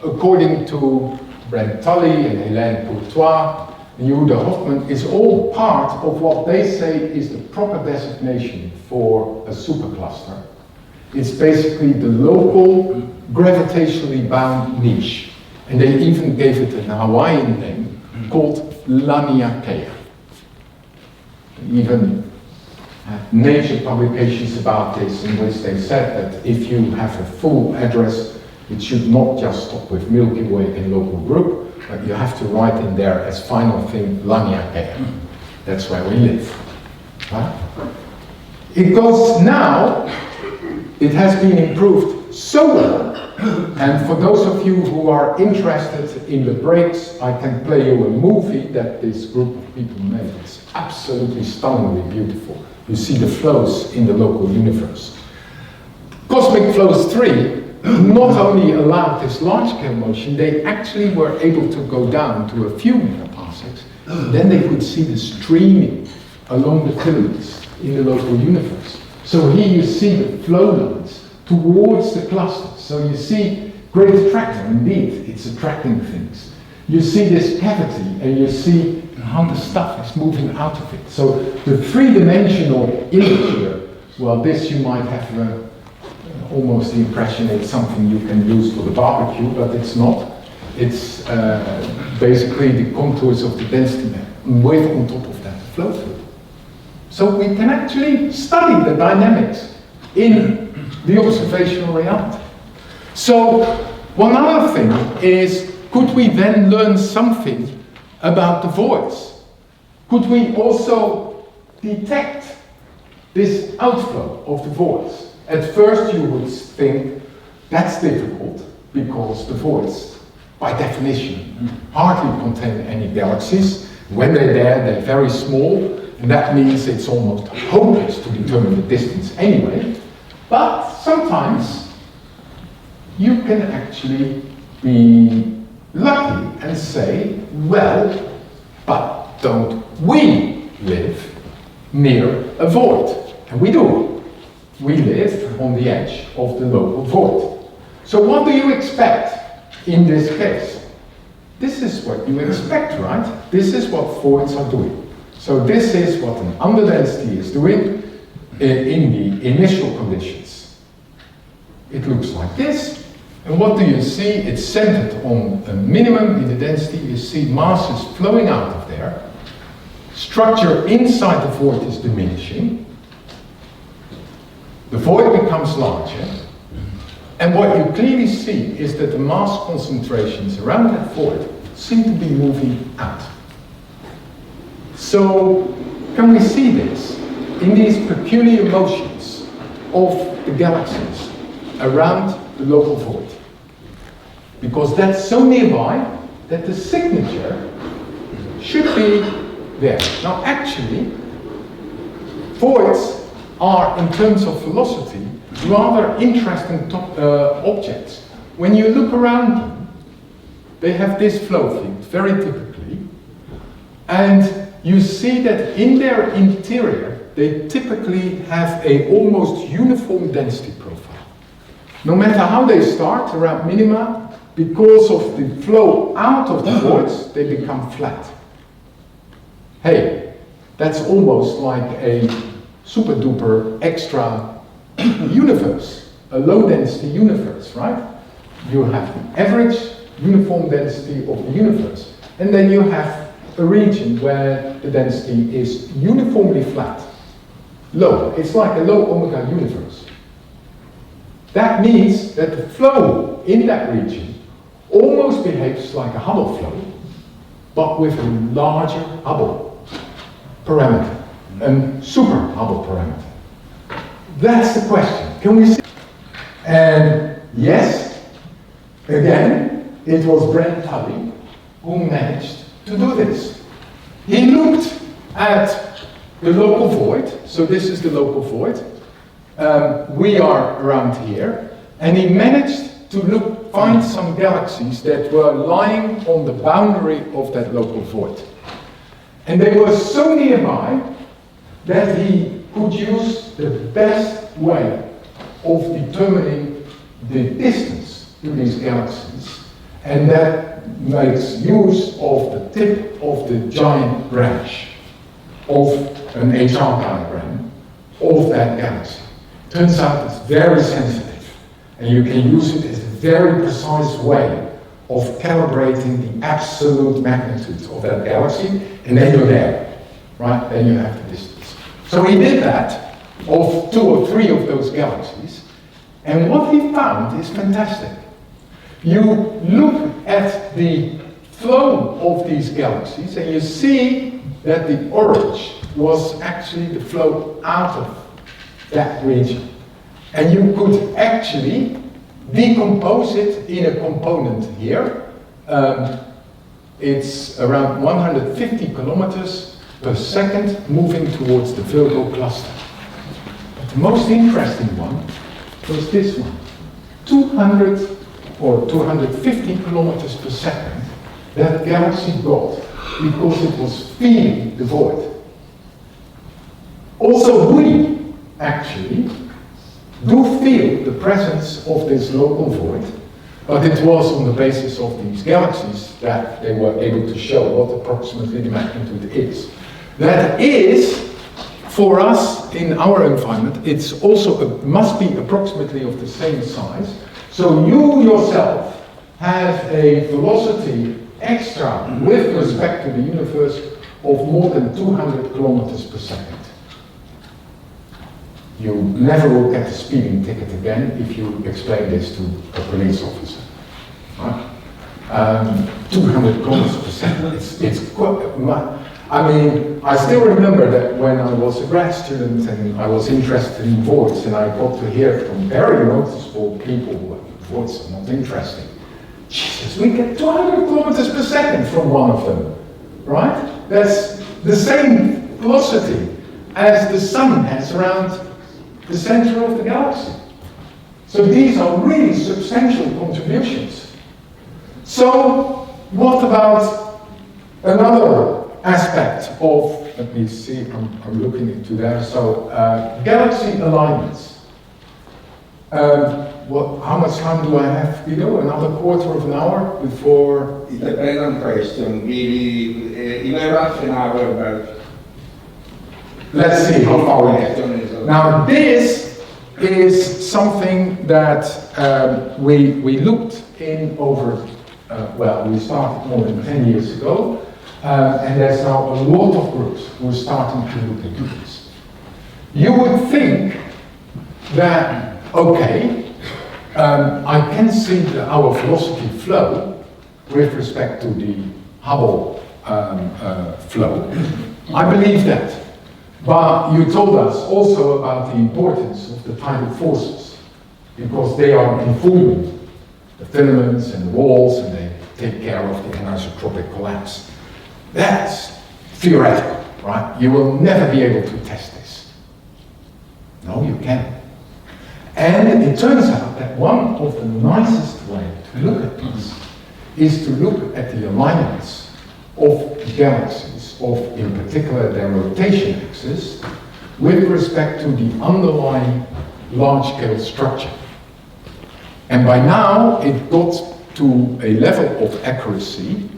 according to Brent Tully and Hélène Courtois and Yehuda Hoffman, is all part of what they say is the proper designation for a supercluster. It's basically the local gravitationally bound niche. And they even gave it a Hawaiian name called Laniakea. They even had Nature publications about this in which they said that if you have a full address, it should not just stop with Milky Way and local group, but you have to write in there as final thing Laniakea. That's where we live. Right? It goes now, it has been improved so well. And for those of you who are interested in the breaks, I can play you a movie that this group of people made. It's absolutely stunningly beautiful. You see the flows in the local universe. Cosmic Flows 3 not only allowed this large-scale motion, they actually were able to go down to a few megaparsecs. Then they could see the streaming along the filaments in the local universe. So here you see the flow lines towards the clusters. So you see great attractor, indeed, it's attracting things. You see this cavity and you see how the stuff is moving out of it. So the three-dimensional image here, well, this you might have almost the impression it's something you can use for the barbecue, but it's not. It's basically the contours of the density map with on top of that flow through. So we can actually study the dynamics in the observational reality. So one other thing is, could we then learn something about the voids? Could we also detect this outflow of the voids? At first you would think that's difficult because the voids, by definition, hardly contain any galaxies. When they're there, they're very small, and that means it's almost hopeless to determine the distance anyway. But sometimes you can actually be lucky and say, well, but don't we live near a void? And we do. We live on the edge of the local void. So what do you expect in this case? This is what you expect, right? This is what voids are doing. So this is what an underdensity is doing in the initial conditions. It looks like this. And what do you see? It's centered on a minimum in the density. You see masses flowing out of there. Structure inside the void is diminishing. The void becomes larger. And what you clearly see is that the mass concentrations around that void seem to be moving out. So, can we see this in these peculiar motions of the galaxies around the local void? Because that's so nearby that the signature should be there. Now actually, voids are, in terms of velocity, rather interesting objects. When you look around them, they have this flow field, very typically, and you see that in their interior, they typically have a almost uniform density profile. No matter how they start, around minima, because of the flow out of the voids, they become flat. Hey, that's almost like a super duper extra universe, a low density universe, right? You have the average uniform density of the universe, and then you have a region where the density is uniformly flat. Low, it's like a low omega universe. That means that the flow in that region almost behaves like a Hubble flow, but with a larger Hubble parameter, a super Hubble parameter. That's the question. Can we see? And yes, again, it was Brent Tully who managed to do this. He looked at the local void, so this is the local void. We are around here, and he managed to find some galaxies that were lying on the boundary of that local void. And they were so nearby that he could use the best way of determining the distance to these galaxies, and that makes use of the tip of the giant branch of an HR diagram of that galaxy. Turns out it's very sensitive, and you can use it as a very precise way of calibrating the absolute magnitude of that galaxy, and then you're there, right? Then you have the distance. So he did that of 2 or 3 of those galaxies, and what he found is fantastic. You look at the flow of these galaxies, and you see that the orange was actually the flow out of that region. And you could actually decompose it in a component here. It's around 150 kilometers per second moving towards the Virgo cluster. But the most interesting one was this one. 200 or 250 kilometers per second that galaxy got because it was feeling the void. Also we actually do feel the presence of this local void, but it was on the basis of these galaxies that they were able to show what approximately the magnitude is. That is, for us in our environment, it's also must be approximately of the same size. So you yourself have a velocity extra with respect to the universe of more than 200 kilometers per second. You never will get a speeding ticket again if you explain this to a police officer. Right? 200 kilometers per second, it's quite, I mean, I still remember that when I was a grad student and I was interested in voids, and I got to hear from very noticeable people, voids are not interesting. Jesus, we get 200 kilometers per second from one of them, right? That's the same velocity as the sun has around the center of the galaxy. So these are really substantial contributions. So what about another aspect of, let me see, I'm looking into there, so galaxy alignments. How much time do I have, Guido? Another quarter of an hour before? It depends on question. In a rough an hour, but let's see how far we get. Now this is something that we looked in over, well, we started more than 10 years ago, and there's now a lot of groups who are starting to look into this. You would think that, okay, I can see our velocity flow with respect to the Hubble flow. I believe that. But you told us also about the importance of the tidal forces, because they are informing the filaments and the walls, and they take care of the anisotropic collapse. That's theoretical, right? You will never be able to test this. No, you can't. And it turns out that one of the nicest ways to look at this is to look at the alignments of galaxies, of in particular their rotation axis, with respect to the underlying large-scale structure. And by now it got to a level of accuracy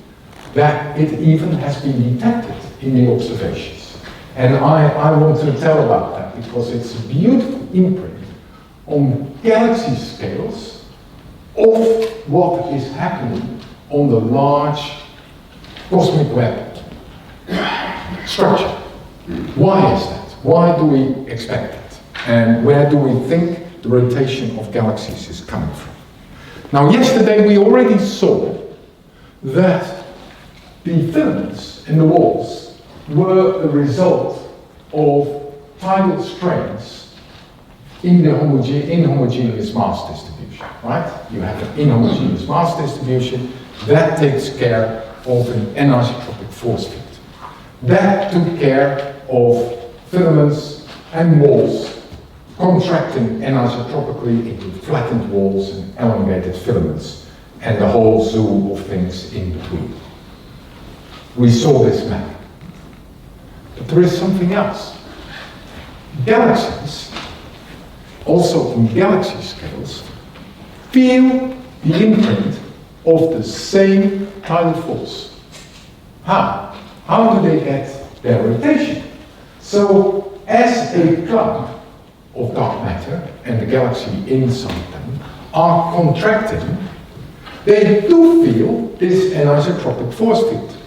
that it even has been detected in the observations. And I want to tell about that because it's a beautiful imprint on galaxy scales of what is happening on the large cosmic web structure. Why is that? Why do we expect it? And where do we think the rotation of galaxies is coming from? Now, yesterday we already saw that the filaments in the walls were a result of tidal strains in the inhomogeneous mass distribution, right? You have an inhomogeneous mass distribution that takes care of an anisotropic force field. That took care of filaments and walls contracting anisotropically into flattened walls and elongated filaments, and the whole zoo of things in between. We saw this map. But there is something else. Galaxies, also in galaxy scales, feel the imprint of the same tidal force. How? How do they get their rotation? So, as a clump of dark matter and the galaxy inside them are contracting, they do feel this anisotropic force field.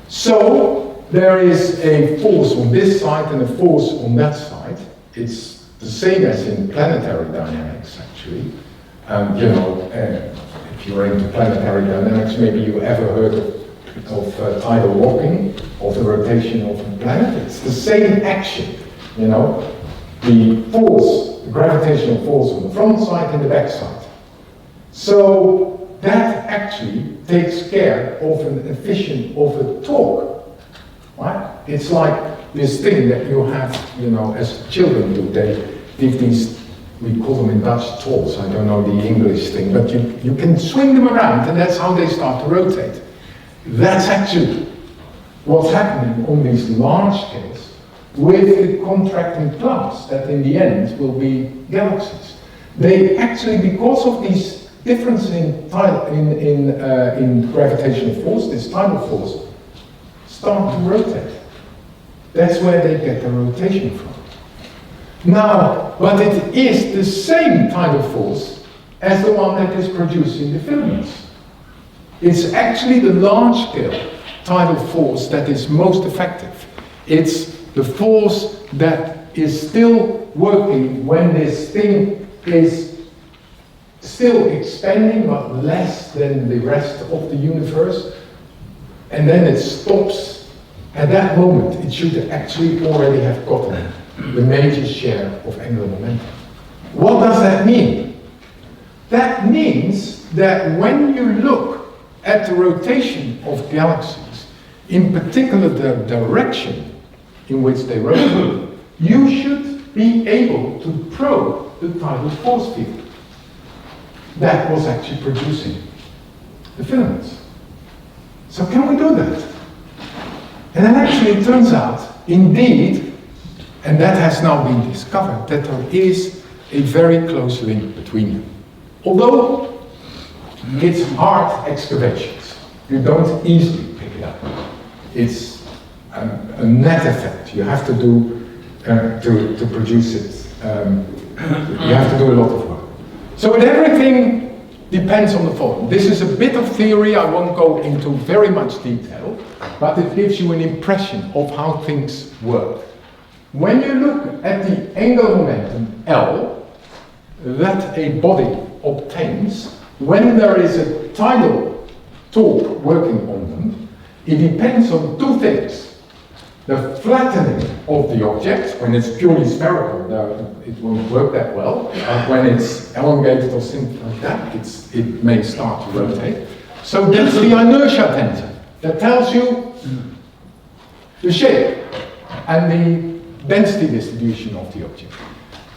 So, there is a force on this side and a force on that side. It's the same as in planetary dynamics, actually. If you're into planetary dynamics, maybe you ever heard of tidal locking, of the rotation of a planet. It's the same action, the force, the gravitational force on the front side and the back side. So that actually takes care of an efficient, of a torque, right? It's like this thing that you have, as children do. They give these, we call them in Dutch tolls, I don't know the English thing, but you can swing them around and that's how they start to rotate. That's actually what's happening on these large scales with the contracting clumps that in the end will be galaxies. They actually, because of these difference in gravitational force, this tidal force, start to rotate. That's where they get the rotation from. Now, but it is the same tidal force as the one that is producing the filaments. It's actually the large-scale tidal force that is most effective. It's the force that is still working when this thing is still expanding, but less than the rest of the universe, and then it stops. At that moment, it should actually already have gotten the major share of angular momentum. What does that mean? That means that when you look at the rotation of galaxies, in particular the direction in which they rotate, you should be able to probe the tidal force field that was actually producing the filaments. So can we do that? And then actually it turns out, indeed, and that has now been discovered, that there is a very close link between them. Although it's hard excavations. You don't easily pick it up. It's a net effect. You have to do to produce it. You have to do a lot of work. So everything depends on the following. This is a bit of theory. I won't go into very much detail, but it gives you an impression of how things work. When you look at the angular momentum L that a body obtains when there is a tidal torque working on them, it depends on two things. The flattening of the object, when it's purely spherical, it won't work that well. When it's elongated or something like that, it may start to rotate. So that's the inertia tensor that tells you the shape and the density distribution of the object.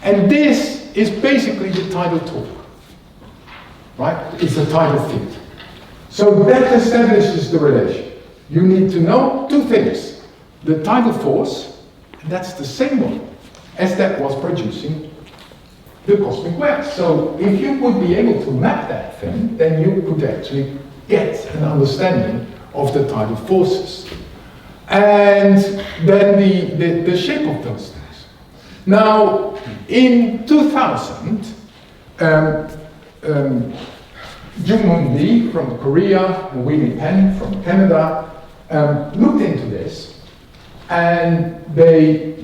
And this is basically the tidal torque, right? It's a tidal field. So that establishes the relation. You need to know two things. The tidal force, and that's the same one as that was producing the cosmic web. So if you would be able to map that thing, then you could actually get an understanding of the tidal forces. And then the shape of those things. Now, in 2000, Jung-Moon Lee from Korea and Willie Penn from Canada looked into this. And they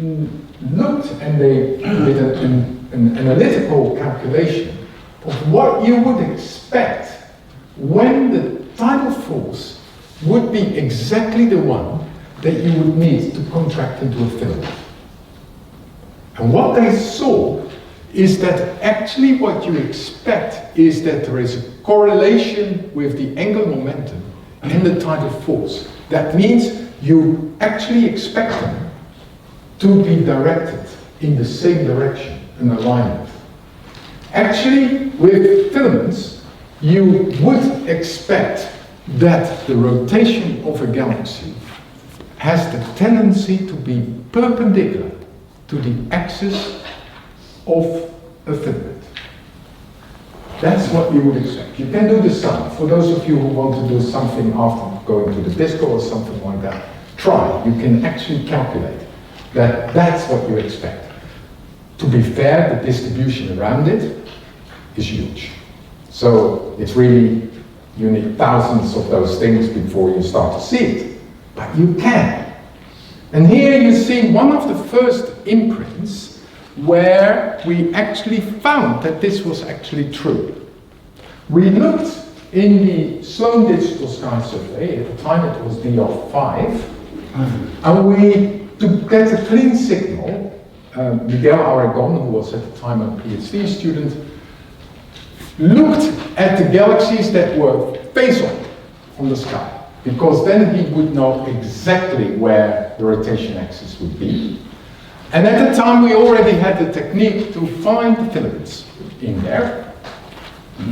looked and they did an analytical calculation of what you would expect when the tidal force would be exactly the one that you would need to contract into a filament. And what they saw is that actually what you expect is that there is a correlation with the angular momentum and the tidal force. That means you actually expect them to be directed in the same direction, an alignment. Actually, with filaments, you would expect that the rotation of a galaxy has the tendency to be perpendicular to the axis of a filament. That's what you would expect. You can do the sum. For those of you who want to do something after going to the disco or something like that, try. You can actually calculate that that's what you expect. To be fair, the distribution around it is huge. So it's really, you need thousands of those things before you start to see it. But you can. And here you see one of the first imprints where we actually found that this was actually true. We looked in the Sloan Digital Sky Survey, at the time it was DR5, and we, to get a clean signal, Miguel Aragon, who was at the time a PhD student, looked at the galaxies that were face on the sky, because then he would know exactly where the rotation axis would be. And at the time we already had the technique to find the filaments in there.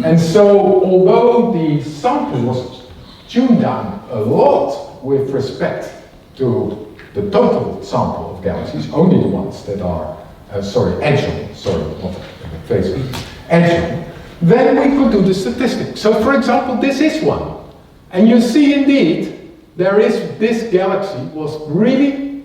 And so although the sample was tuned down a lot with respect to the total sample of galaxies, only the ones that are, edge on, then we could do the statistics. So for example, this is one. And you see indeed, this galaxy was really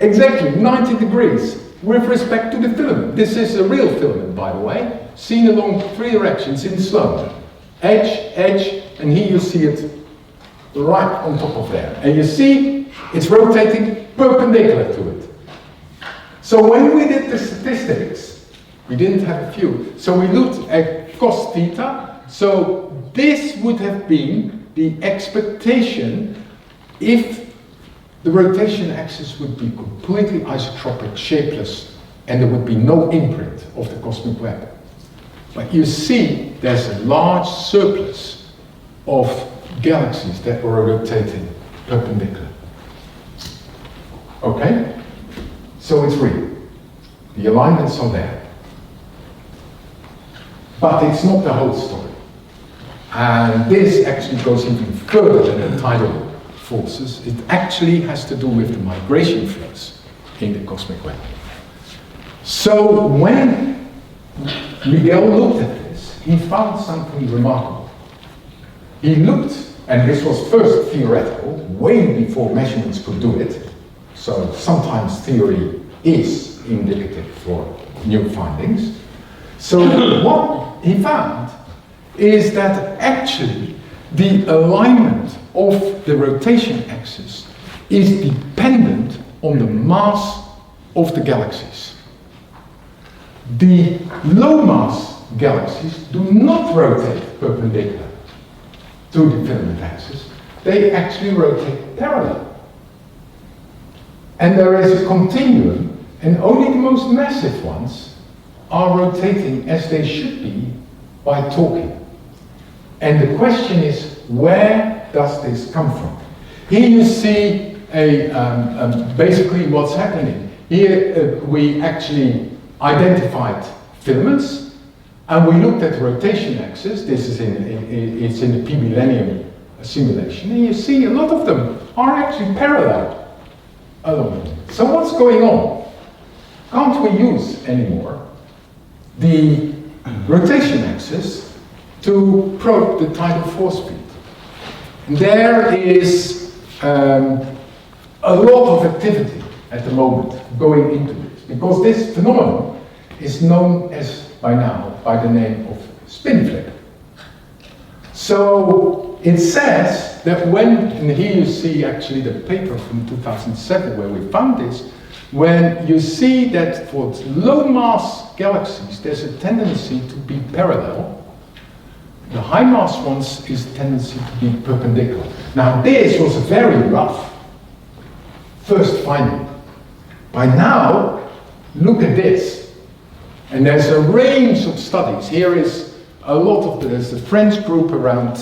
exactly 90 degrees with respect to the filament. This is a real filament, by the way, seen along 3 directions in Sloan. Edge, edge, and here you see it right on top of there. And you see it's rotating perpendicular to it. So when we did the statistics, we didn't have a few. So we looked at cos theta. So this would have been the expectation if the rotation axis would be completely isotropic, shapeless, and there would be no imprint of the cosmic web. But you see there's a large surplus of galaxies that were rotating perpendicular. Okay? So it's real. The alignments are there. But it's not the whole story. And this actually goes even further than the tidal forces. It actually has to do with the migration flows in the cosmic web. So when Miguel looked at this, he found something remarkable. He looked, and this was first theoretical, way before measurements could do it. So sometimes theory is indicative for new findings. So what he found is that actually the alignment of the rotation axis is dependent on the mass of the galaxies. The low mass galaxies do not rotate perpendicular to the filament axis, they actually rotate parallel. And there is a continuum, and only the most massive ones are rotating as they should be by torquing. And the question is, where does this come from? Here you see basically what's happening. Here we actually identified filaments, and we looked at the rotation axis. This is it's in the P-millennium simulation, and you see a lot of them are actually parallel along it. So what's going on? Can't we use anymore the rotation axis to probe the tidal force field? And there is a lot of activity at the moment going into this, because this phenomenon is known as, by now, by the name of spin flip. So it says that when, and here you see actually the paper from 2007 where we found this, when you see that for low mass galaxies there's a tendency to be parallel, the high mass ones is a tendency to be perpendicular. Now this was a very rough first finding. By now, look at this. And there's a range of studies. Here is a lot of, there's the French group around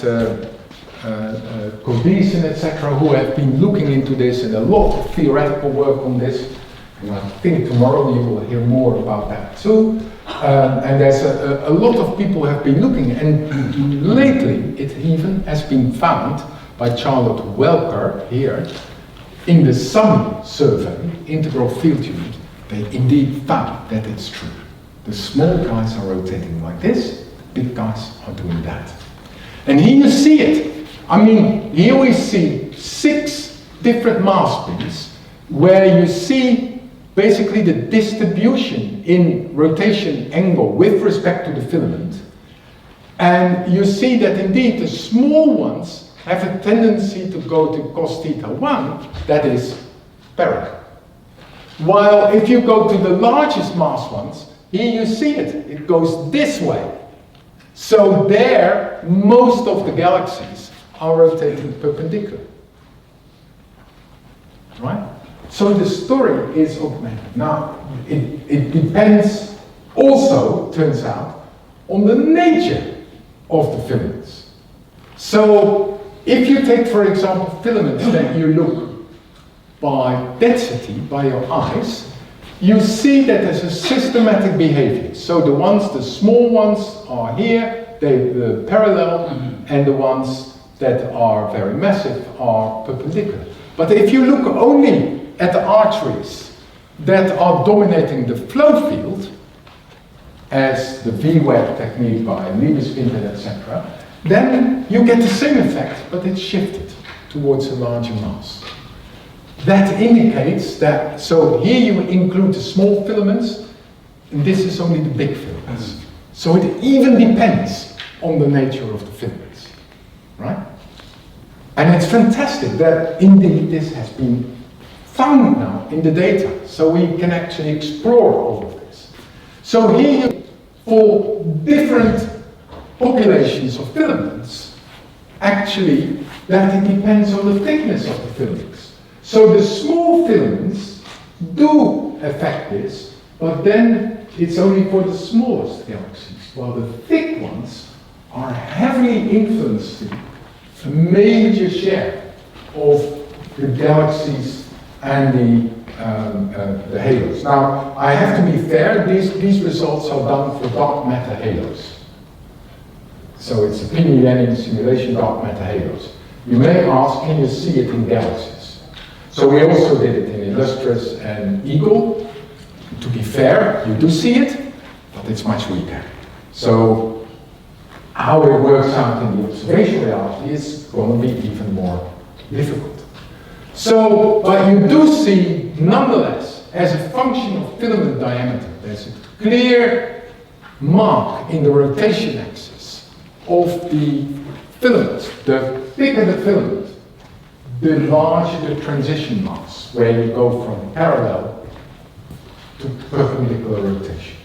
Codicin, etc., who have been looking into this, and a lot of theoretical work on this. And I think tomorrow you will hear more about that too. And there's a lot of people have been looking, and lately it even has been found by Charlotte Welker here in the SUM survey, integral field unit. They indeed found that it's true. The small guys are rotating like this, big guys are doing that. And here you see it. I mean, here we see 6 different mass spins where you see basically the distribution in rotation angle with respect to the filament. And you see that indeed the small ones have a tendency to go to cos theta 1, that is parallel. While if you go to the largest mass ones, here you see it, it goes this way. So there, most of the galaxies are rotating perpendicular. Right? So the story is augmented. Now, it depends also, turns out, on the nature of the filaments. So, if you take, for example, filaments that you look by density, by your eyes, you see that there's a systematic behavior. So the ones, the small ones are here, they're parallel, and the ones that are very massive are perpendicular. But if you look only at the arteries that are dominating the flow field, as the V-web technique by Liebeswinter, etc., then you get the same effect, but it's shifted towards a larger mass. That indicates that, so here you include the small filaments, and this is only the big filaments. So it even depends on the nature of the filaments, right? And it's fantastic that indeed this has been found now in the data, so we can actually explore all of this. So here, for different populations of filaments, actually, that it depends on the thickness of the filaments. So the small filaments do affect this, but then it's only for the smallest galaxies, while the thick ones are heavily influencing a major share of the galaxies and the halos. Now, I have to be fair, these results are done for dark matter halos. So it's a P-millennium simulation dark matter halos. You may ask, can you see it in galaxies? So we also did it in Illustris and Eagle. To be fair, you do see it, but it's much weaker. So how it works out in the observation reality is going to be even more difficult. So, but you do see, nonetheless, as a function of filament diameter, there's a clear mark in the rotation axis of the filament. The thicker the filament, the larger the transition mass, where you go from parallel to perpendicular rotation.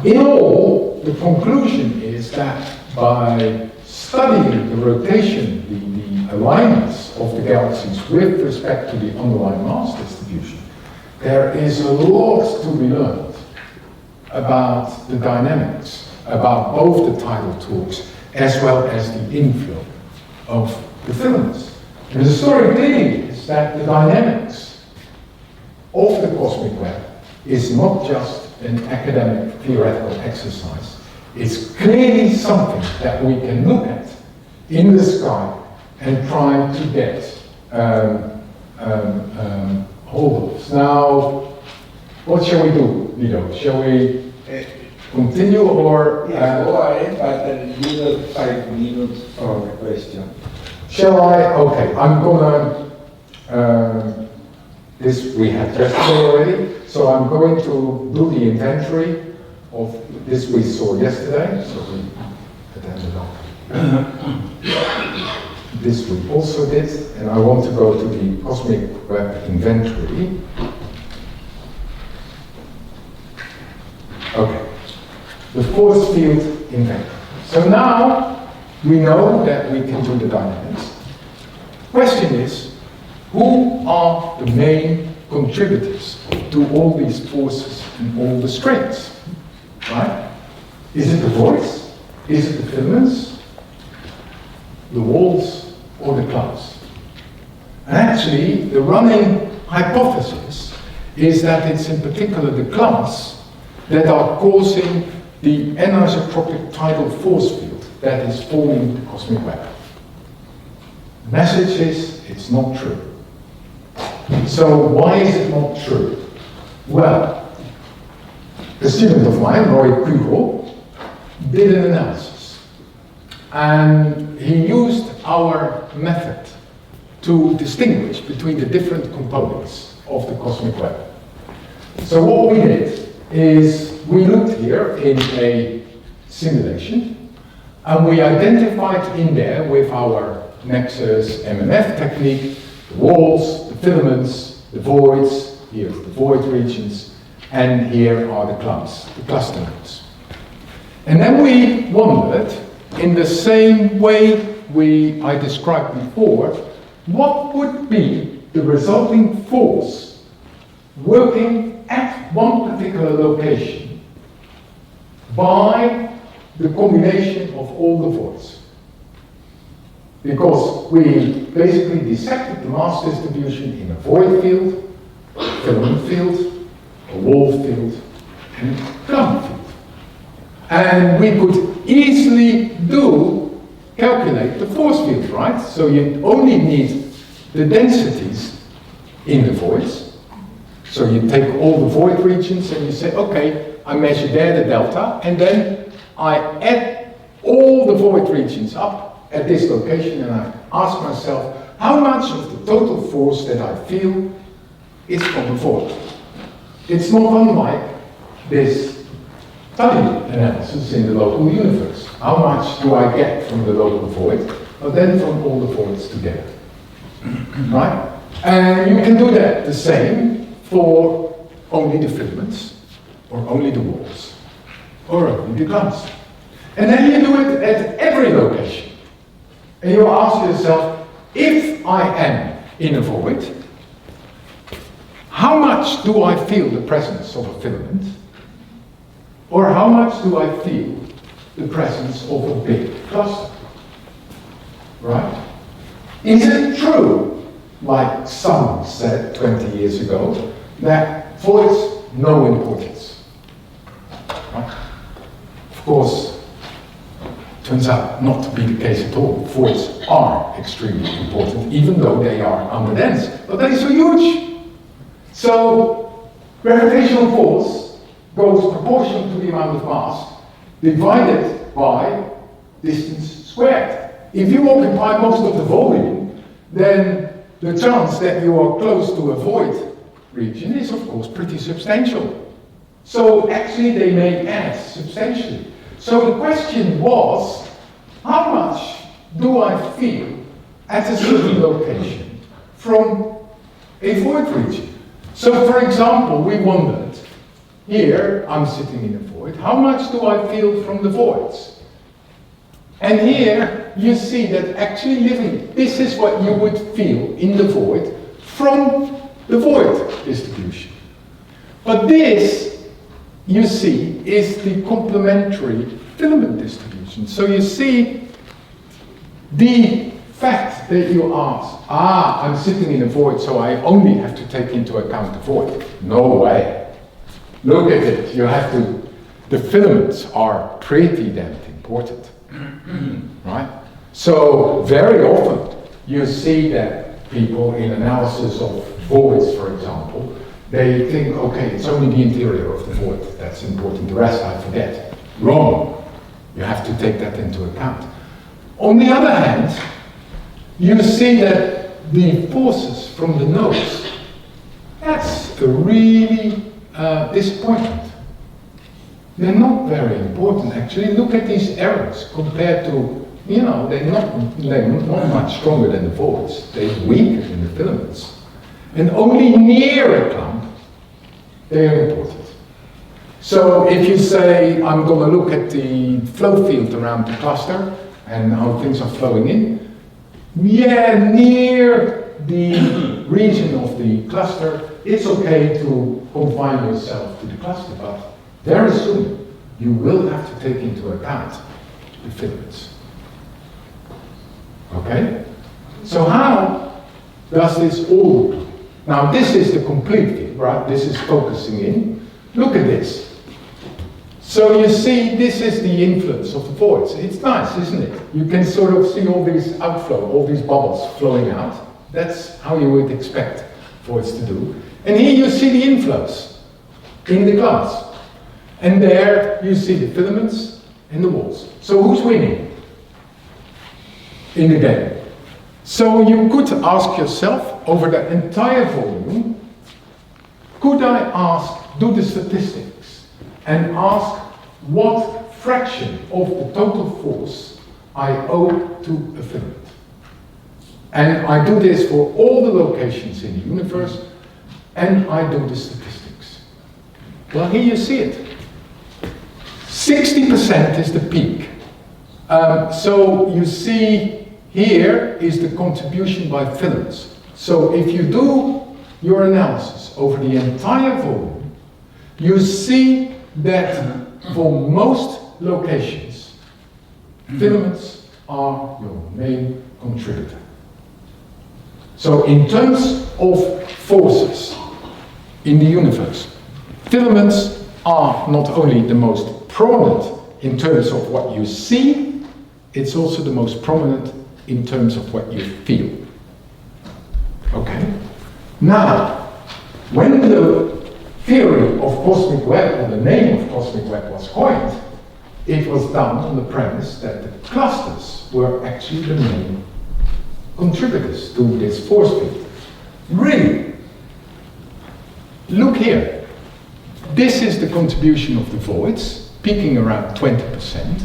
In all, the conclusion is that by studying the rotation, the alignments of the galaxies with respect to the underlying mass distribution, there is a lot to be learned about the dynamics, about both the tidal torques as well as the inflow of the filaments. And the story clearly is that the dynamics of the cosmic web is not just an academic theoretical exercise. It's clearly something that we can look at in the sky and try to get hold of. Now, what shall we do, Lido? Shall we continue or? Yes, go ahead, but you have 5 minutes for the question. Shall I? Okay, I'm gonna. This we had yesterday already, so I'm going to do the inventory of this we saw yesterday. So we attended up. This we also did, and I want to go to the cosmic web inventory. Okay, the force field inventory. So now we know that we can do the dynamics. Question is, who are the main contributors to all these forces and all the strains? Right? Is it the voids? Is it the filaments? The walls or the clouds? And actually, the running hypothesis is that it's in particular the clouds that are causing the anisotropic tidal force field that is forming the cosmic web. The message is, it's not true. So why is it not true? Well, a student of mine, Roy Kuhl, did an analysis. And he used our method to distinguish between the different components of the cosmic web. So what we did is we looked here in a simulation and we identified in there with our Nexus MMF technique the walls, the filaments, the voids, here's the void regions, and here are the clouds, the cluster nodes. And then we wondered, in the same way I described before, what would be the resulting force working at one particular location by the combination of all the voids. Because we basically dissected the mass distribution in a void field, a filament field, a wall field, and a cloud field. And we could easily calculate the force field, right? So you only need the densities in the voids. So you take all the void regions and you say, okay, I measure there the delta, and then I add all the void regions up at this location, and I ask myself, how much of the total force that I feel is from the void? It's not unlike this study analysis in the local universe. How much do I get from the local void? Well, then from all the voids together. Right? And you can do that the same for only the filaments, or only the walls, or only the clouds. And then you do it at every location. And you ask yourself, if I am in a void, how much do I feel the presence of a filament? Or how much do I feel the presence of a big cluster? Right? Is it true, like some said 20 years ago, that voids no importance? Right? Of course, turns out not to be the case at all. Voids are extremely important, even though they are underdense, but they're so huge. So gravitational force goes proportional to the amount of mass divided by distance squared. If you occupy most of the volume, then the chance that you are close to a void region is of course pretty substantial. So actually they may add substantially. So the question was, how much do I feel at a certain location from a void region? So for example, we wondered, here I'm sitting in a void. How much do I feel from the voids? And here you see that actually living, this is what you would feel in the void from the void distribution. But this, you see, is the complementary filament distribution. So you see the fact that you ask, I'm sitting in a void, so I only have to take into account the void. No way. Look at it, you have to, the filaments are pretty damn important, right? So very often you see that people in analysis of voids, for example, they think, okay, it's only the interior of the void that's important, the rest I forget. Wrong. You have to take that into account. On the other hand, you see that the forces from the nodes, that's a really disappointment. They're not very important actually. Look at these errors compared to, you know, they're not much stronger than the voids. They're weaker than the filaments. And only near a clump, they are important. So if you say, I'm going to look at the flow field around the cluster and how things are flowing in, yeah, near the region of the cluster, it's okay to confine yourself to the cluster, but very soon you will have to take into account the filaments. Okay? So how does this all look? Now this is the complete field, right? This is focusing in. Look at this. So you see, this is the influence of the voids. It's nice, isn't it? You can sort of see all these outflow, all these bubbles flowing out. That's how you would expect voids to do. And here you see the inflows in the glass. And there you see the filaments and the walls. So who's winning in the game? So you could ask yourself, over the entire volume, could I ask, do the statistics, and ask what fraction of the total force I owe to a filament? And I do this for all the locations in the universe, and I do the statistics. Well, here you see it. 60% is the peak. So you see here is the contribution by filaments. So if you do your analysis over the entire volume, you see that for most locations, filaments are your main contributor. So in terms of forces in the universe, filaments are not only the most prominent in terms of what you see, it's also the most prominent in terms of what you feel. Okay? Now, when the theory of cosmic web, or the name of cosmic web was coined, it was done on the premise that the clusters were actually the main contributors to this force field. Really? Look here. This is the contribution of the voids, peaking around 20%.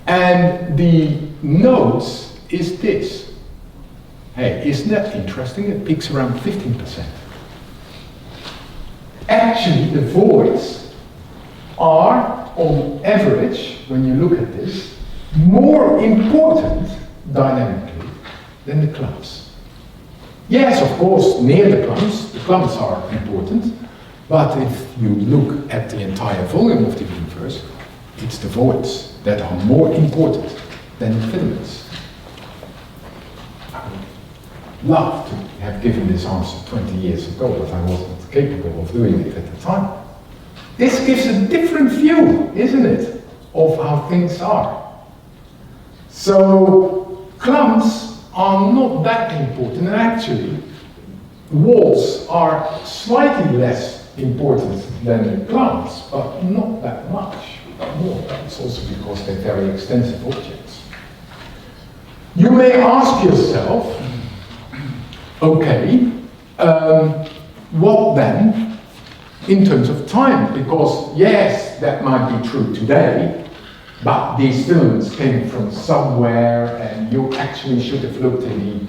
And the nodes is this. Hey, isn't that interesting? It peaks around 15%. Actually, the voids are, on average, when you look at this, more important dynamically than the clumps. Yes, of course, near the clumps are important, but if you look at the entire volume of the universe, it's the voids that are more important than the filaments. I would love to have given this answer 20 years ago, but I wasn't capable of doing it at the time. This gives a different view, isn't it, of how things are. So clumps are not that important, and actually walls are slightly less important than the clumps, but not that much. More. It's also because they're very extensive objects. You may ask yourself, okay, what then in terms of time? Because yes, that might be true today, but these filaments came from somewhere, and you actually should have looked in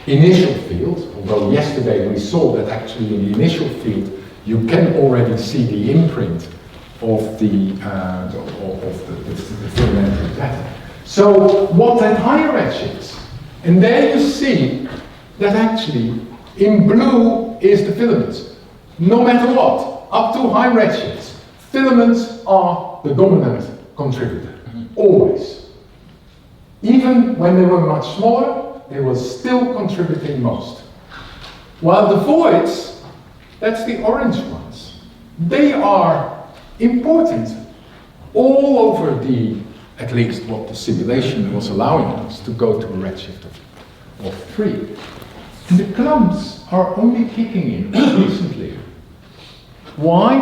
the initial field, although yesterday we saw that actually in the initial field you can already see the imprint of the filamentary pattern. So what at higher redshifts? And there you see that actually in blue is the filaments. No matter what, up to high redshifts, filaments are the dominant contributor, always. Even when they were much smaller, they were still contributing most. While the voids, that's the orange ones, they are important all over the, at least what the simulation was allowing us to go to a redshift of 3. And the clumps are only kicking in recently. Why?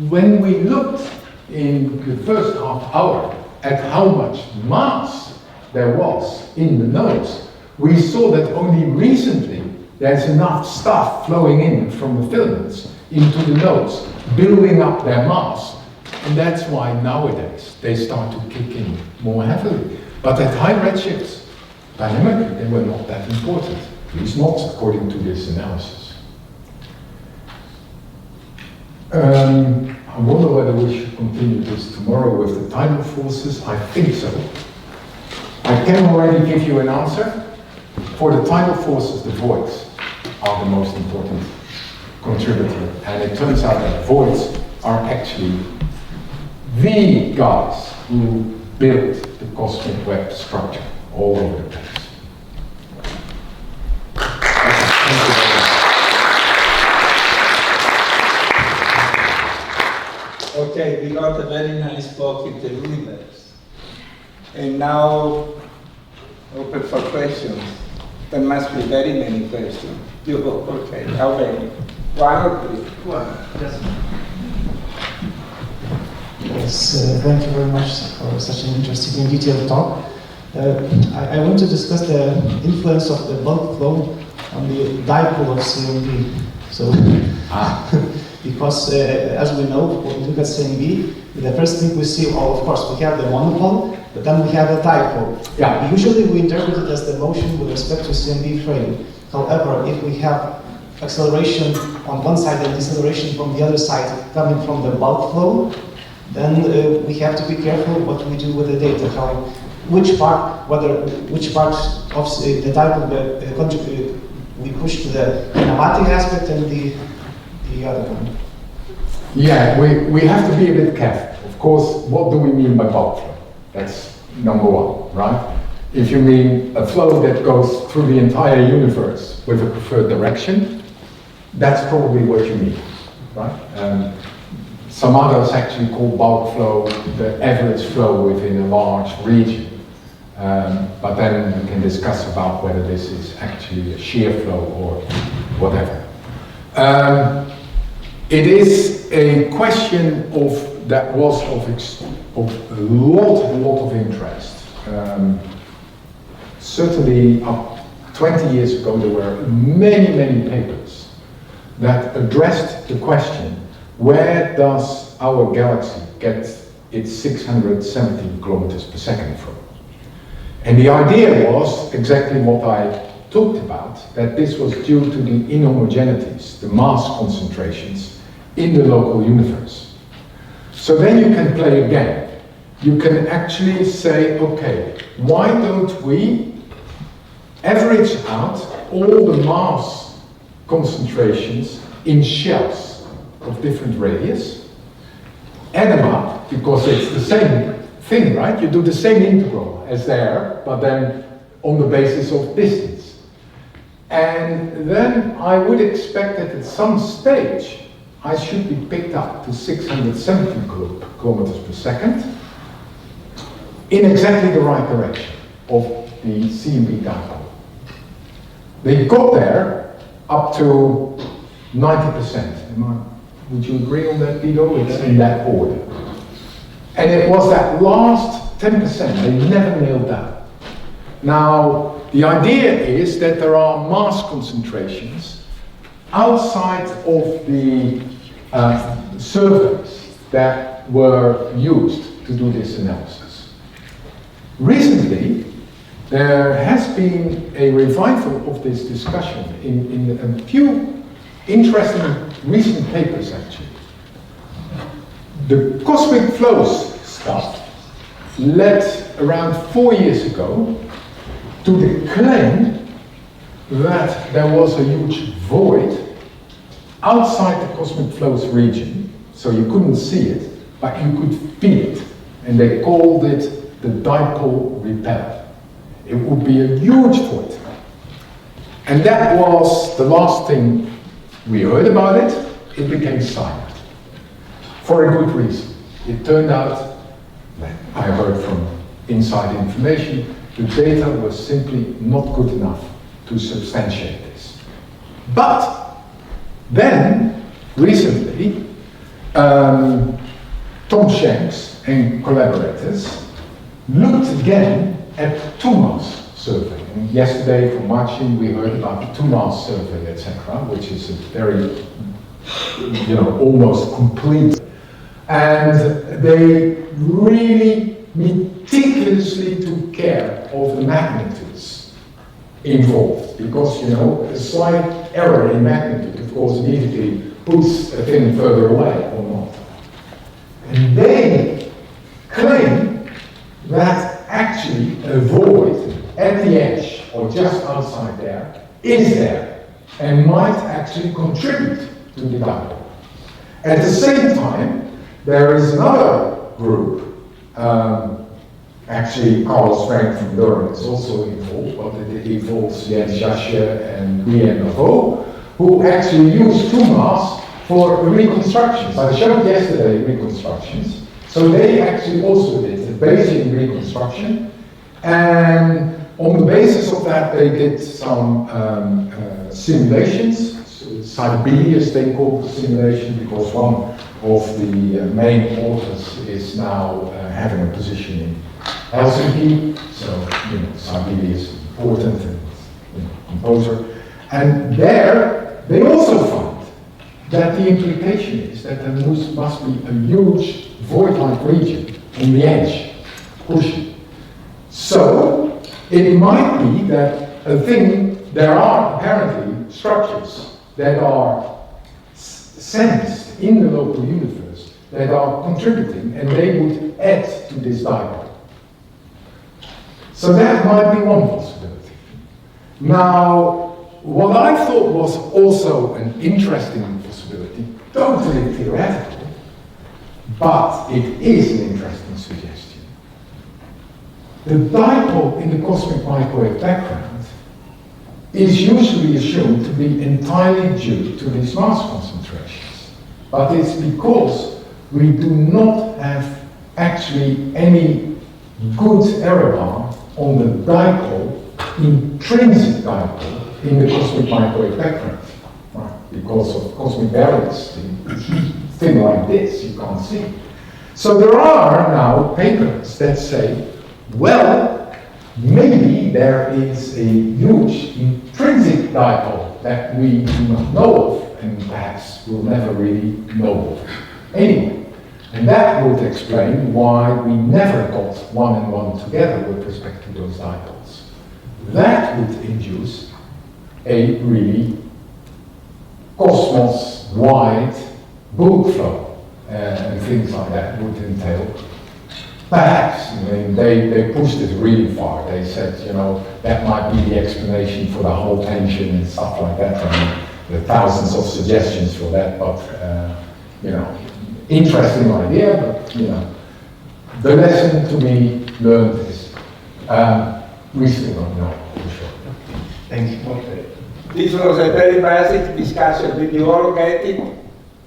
When we looked in the first half hour at how much mass there was in the nodes, we saw that only recently there's enough stuff flowing in from the filaments into the nodes, building up their mass. And that's why nowadays they start to kick in more heavily. But at high redshifts, dynamically, they were not that important, at least not according to this analysis. I wonder whether we should continue this tomorrow with the tidal forces. I think so. I can already give you an answer. For the tidal forces, the voids are the most important contributor. And it turns out that voids are actually the guys who built the cosmic web structure all over the place. Okay, we got a very nice talk in the universe. And now, open for questions. There must be very many questions. You go, okay, how many? 1 or 3? 1. Yes, thank you very much for such an interesting and detailed talk. I want to discuss the influence of the bulk flow on the dipole of CMB. So, because as we know, when we look at CMB, the first thing we see, of course, we have the monopole, but then we have a dipole. Yeah. Usually we interpret it as the motion with respect to CMB frame. However, if we have acceleration on one side and deceleration from the other side coming from the bulk flow, then we have to be careful what we do with the data. Which part of the dipole we push to the kinematic aspect and the other one. Yeah, we have to be a bit careful. Of course, what do we mean by bulk flow? That's number one, right? If you mean a flow that goes through the entire universe with a preferred direction, that's probably what you mean, right? Some others actually call bulk flow the average flow within a large region. But then we can discuss about whether this is actually a shear flow or whatever. It is a question that was of a lot of interest. Certainly, 20 years ago, there were many papers that addressed the question: where does our galaxy get its 670 kilometers per second from? And the idea was exactly what I talked about, that this was due to the inhomogeneities, the mass concentrations in the local universe. So then you can play a game. You can actually say, okay, why don't we average out all the mass concentrations in shells of different radius, add them up, because it's the same thing, right? You do the same integral as there, but then on the basis of distance. And then I would expect that at some stage I should be picked up to 670 kilometers per second in exactly the right direction of the CMB dipole. They got there up to 90%. Would you agree on that, Guido? It's in that order. And it was that last 10% they never nailed down. Now, the idea is that there are mass concentrations outside of the surveys that were used to do this analysis. Recently, there has been a revival of this discussion in a few interesting recent papers actually. The cosmic flows stuff led around 4 years ago to the claim that there was a huge void outside the cosmic flows region, so you couldn't see it, but you could feel it, and they called it the dipole repel. It would be a huge void. And that was the last thing we heard about it. It became silent. For a good reason. It turned out, I heard from inside information, the data was simply not good enough to substantiate this. But then, recently, Tom Shanks and collaborators looked again at two-mass survey. And yesterday from Martin we heard about the two-mass survey, etc., which is a very, almost complete. And they really meticulously took care of the magnitudes involved, because a slight error in magnitude, of course, immediately puts a thing further away or not. And they claim that actually a void at the edge or just outside there is there and might actually contribute to the dipole. At the same time, there is another group, actually Carlos Frank from Durham is also involved, but it involves Jens Jasje and Rien, who actually use two-mass for reconstructions. I showed yesterday reconstructions. So they actually also did a Bayesian reconstruction, and on the basis of that they did some simulations. Sibelius they call the simulation, because one of the main authors is now having a position in Helsinki, so Sibelius is important and composer. And there they also found that the implication is that there must be a huge void-like region on the edge, pushing. So it might be that there are apparently structures that are sensed in the local universe that are contributing, and they would add to this dipole. So that might be one possibility. Now, what I thought was also an interesting possibility, totally theoretical, but it is an interesting suggestion. The dipole in the cosmic microwave background is usually assumed to be entirely due to these mass concentrations. But it's because we do not have actually any good error bar on the dipole, intrinsic dipole, in the cosmic microwave background. Right? Because of cosmic barriers, thing like this, you can't see. So there are now papers that say, well, maybe there is a huge intrinsic dipole that we do not know of, and perhaps we'll never really know of. Anyway, and that would explain why we never got one and one together with respect to those dipoles. That would induce a really cosmos-wide bulk flow, and things like that would entail. Perhaps, they pushed it really far. They said, that might be the explanation for the whole tension and stuff like that. There are thousands of suggestions for that, but, interesting idea, but, the lesson to be learned is, we still don't know for sure. Thank you. Okay. This was a very basic discussion. Did you all get it?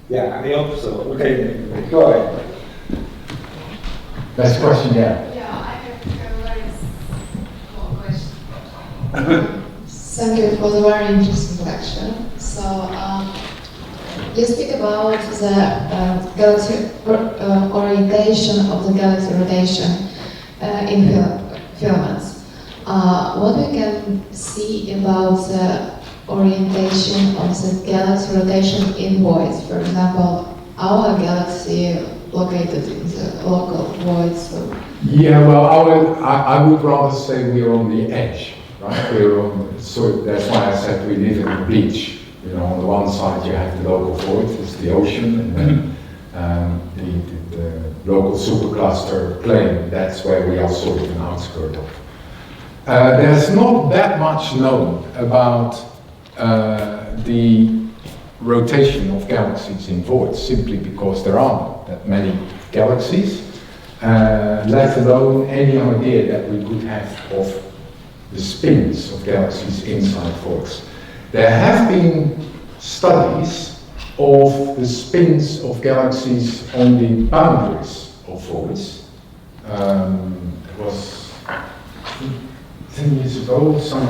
Yeah, I hope so. Okay, go ahead. Last question, yeah. Yeah, I have a very small question. Thank you for the very interesting lecture. So, you speak about the galaxy orientation of the galaxy rotation in filaments. What we can see about the orientation of the galaxy rotation in voids? For example, our galaxy located in the local voids. So. Yeah, well, I would rather say we're on the edge, right? So that's why I said we live in a beach, You know, on the one side you have the local void, it's the ocean, and then the local supercluster plane, that's where we are sort of an outskirt of. There's not that much known about the rotation of galaxies in voids, simply because there aren't that many galaxies, let alone any idea that we could have of the spins of galaxies inside voids. There have been studies of the spins of galaxies on the boundaries of voids. It was 10 years ago, some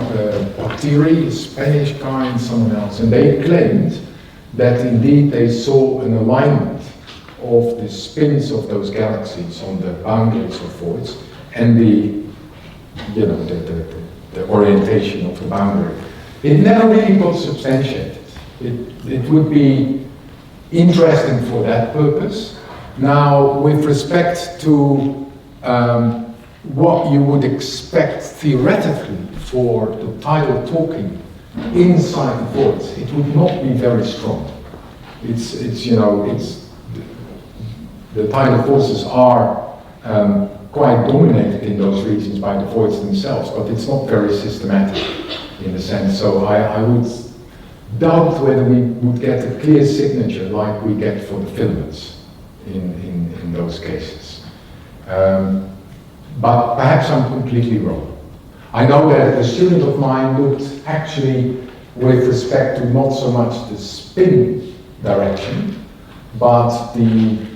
Patiri, a Spanish guy, and someone else, and they claimed that indeed they saw an alignment of the spins of those galaxies on the boundaries of voids and the orientation of the boundary. It never really got substantiated. It would be interesting for that purpose. Now, with respect to what you would expect theoretically for the tidal talking inside the voids, it would not be very strong. The tidal forces are quite dominated in those regions by the voids themselves, but it's not very systematic in a sense. So I would doubt whether we would get a clear signature like we get for the filaments in those cases. But perhaps I'm completely wrong. I know that a student of mine looked actually with respect to not so much the spin direction, but the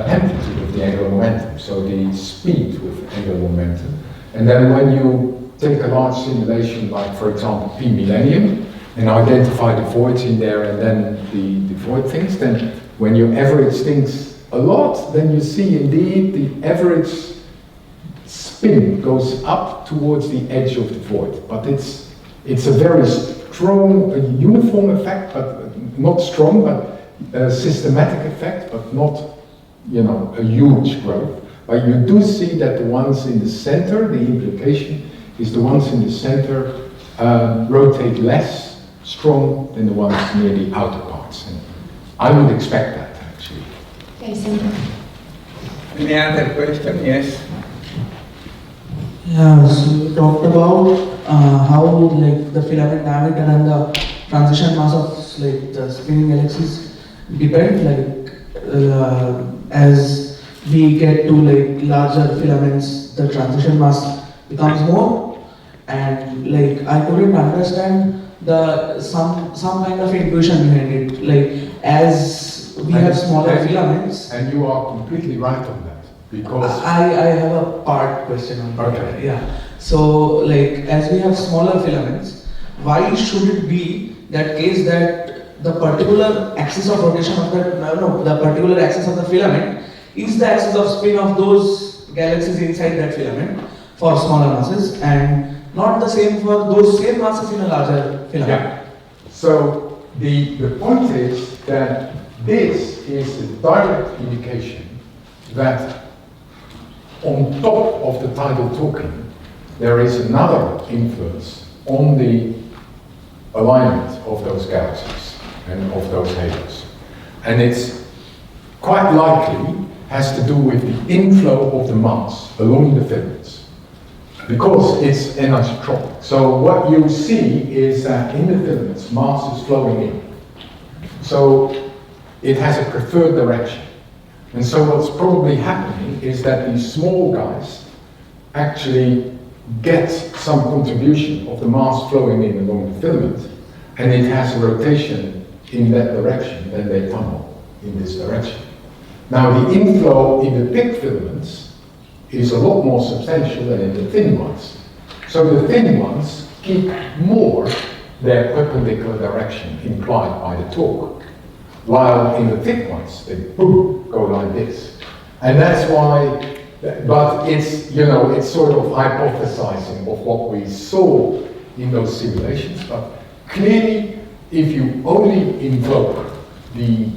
amplitude of the angular momentum, so the speed with angular momentum. And then when you take a large simulation, like for example P millennium, and identify the voids in there and then the void things, then when you average things a lot, then you see indeed the average spin goes up towards the edge of the void. But it's a very strong, uniform effect, but not strong, but a systematic effect, but not, a huge growth. But you do see that the ones in the center, the implication is the ones in the center rotate less strong than the ones near the outer parts. And I would expect that, actually. Okay, Sandra. Any other question? Yes. Yeah, so you talked about how the filament diameter and the transition mass of the spinning galaxies depend. As we get to larger filaments, the transition mass becomes more, and I couldn't understand some kind of intuition behind it. As we have smaller filaments, and you are completely right on that, because I have a part question on that. Okay. Yeah. So as we have smaller filaments, why should it be that case that the particular axis of rotation of the particular axis of the filament is the axis of spin of those galaxies inside that filament for smaller masses, and not the same for those same masses in a larger filament? Yeah. So the point is that this is a direct indication that on top of the tidal talking, there is another influence on the alignment of those galaxies and of those halos. And it's quite likely has to do with the inflow of the mass along the filaments, because it's anisotropic. So what you see is that in the filaments, mass is flowing in. So it has a preferred direction. And so what's probably happening is that these small guys actually get some contribution of the mass flowing in along the filament, and it has a rotation in that direction, then they tunnel in this direction. Now the inflow in the thick filaments is a lot more substantial than in the thin ones. So the thin ones keep more their perpendicular direction implied by the torque, while in the thick ones, they boom, go like this. And that's why, but it's, it's sort of hypothesizing of what we saw in those simulations, but clearly, if you only invoke the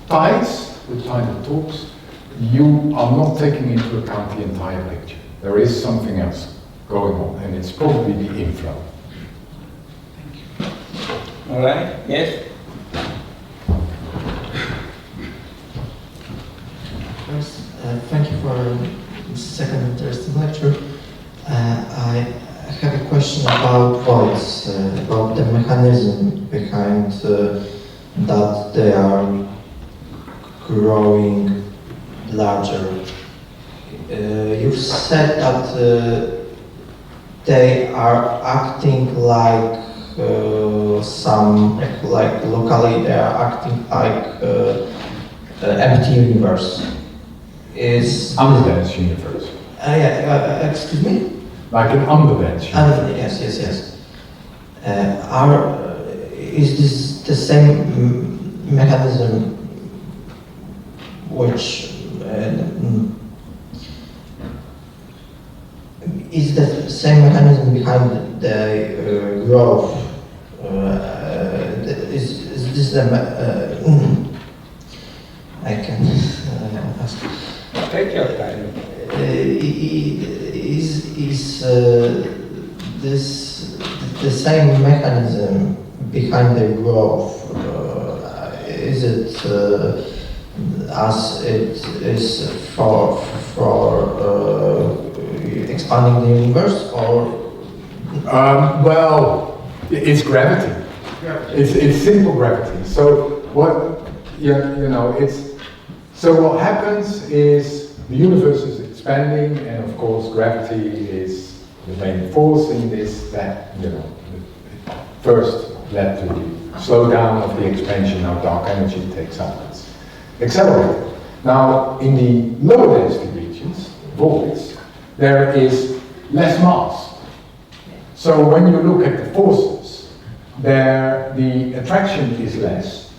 tides, the tidal torques, you are not taking into account the entire picture. There is something else going on, and it's probably the inflow. All right. Yes. First, thank you for the second interesting lecture. I have a question about voids, about the mechanism behind that they are growing larger. You've said that they are acting like like locally they are acting like empty universe. Is Underdense universe. Excuse me? Like an underdense universe. Yes. Is this the same mechanism which is the same mechanism behind the growth? Is this the I can ask. Take your time. Is this the same mechanism behind the growth? Is it as it is for expanding the universe, or? Well, it's gravity. It's simple gravity. So what so what happens is the universe is expanding, and of course gravity is the main force in this. That first led to the slowdown of the expansion. Now dark energy takes up its accelerator. Now in the lower density regions, voids, there is less mass. So when you look at the forces, there the attraction is less.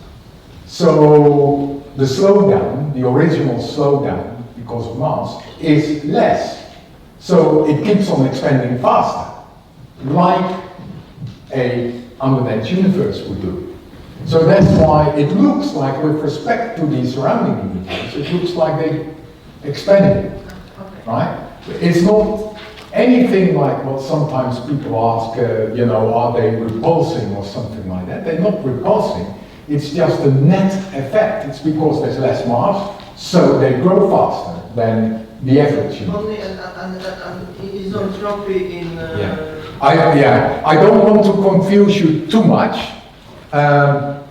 So the slowdown, the original slowdown, because of mass, is less. So it keeps on expanding faster, like a underdense universe would do. So that's why it looks like, with respect to the surrounding universe, it looks like they expanded, right? It's not anything like what sometimes people ask, are they repulsing or something like that? They're not repulsing. It's just a net effect. It's because there's less mass, so they grow faster than the average universe. Only an isotropy in... I don't want to confuse you too much, but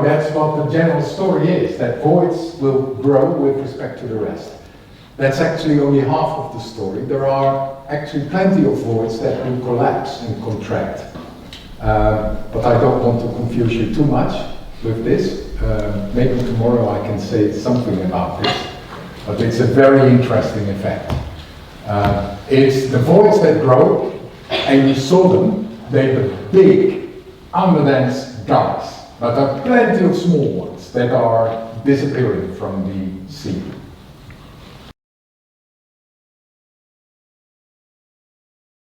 that's what the general story is, that voids will grow with respect to the rest. That's actually only half of the story. There are actually plenty of voids that will collapse and contract. But I don't want to confuse you too much with this. Maybe tomorrow I can say something about this, but it's a very interesting effect. It's the voids that grow, and you saw them, they're big, underdense guys, but there are plenty of small ones that are disappearing from the sea.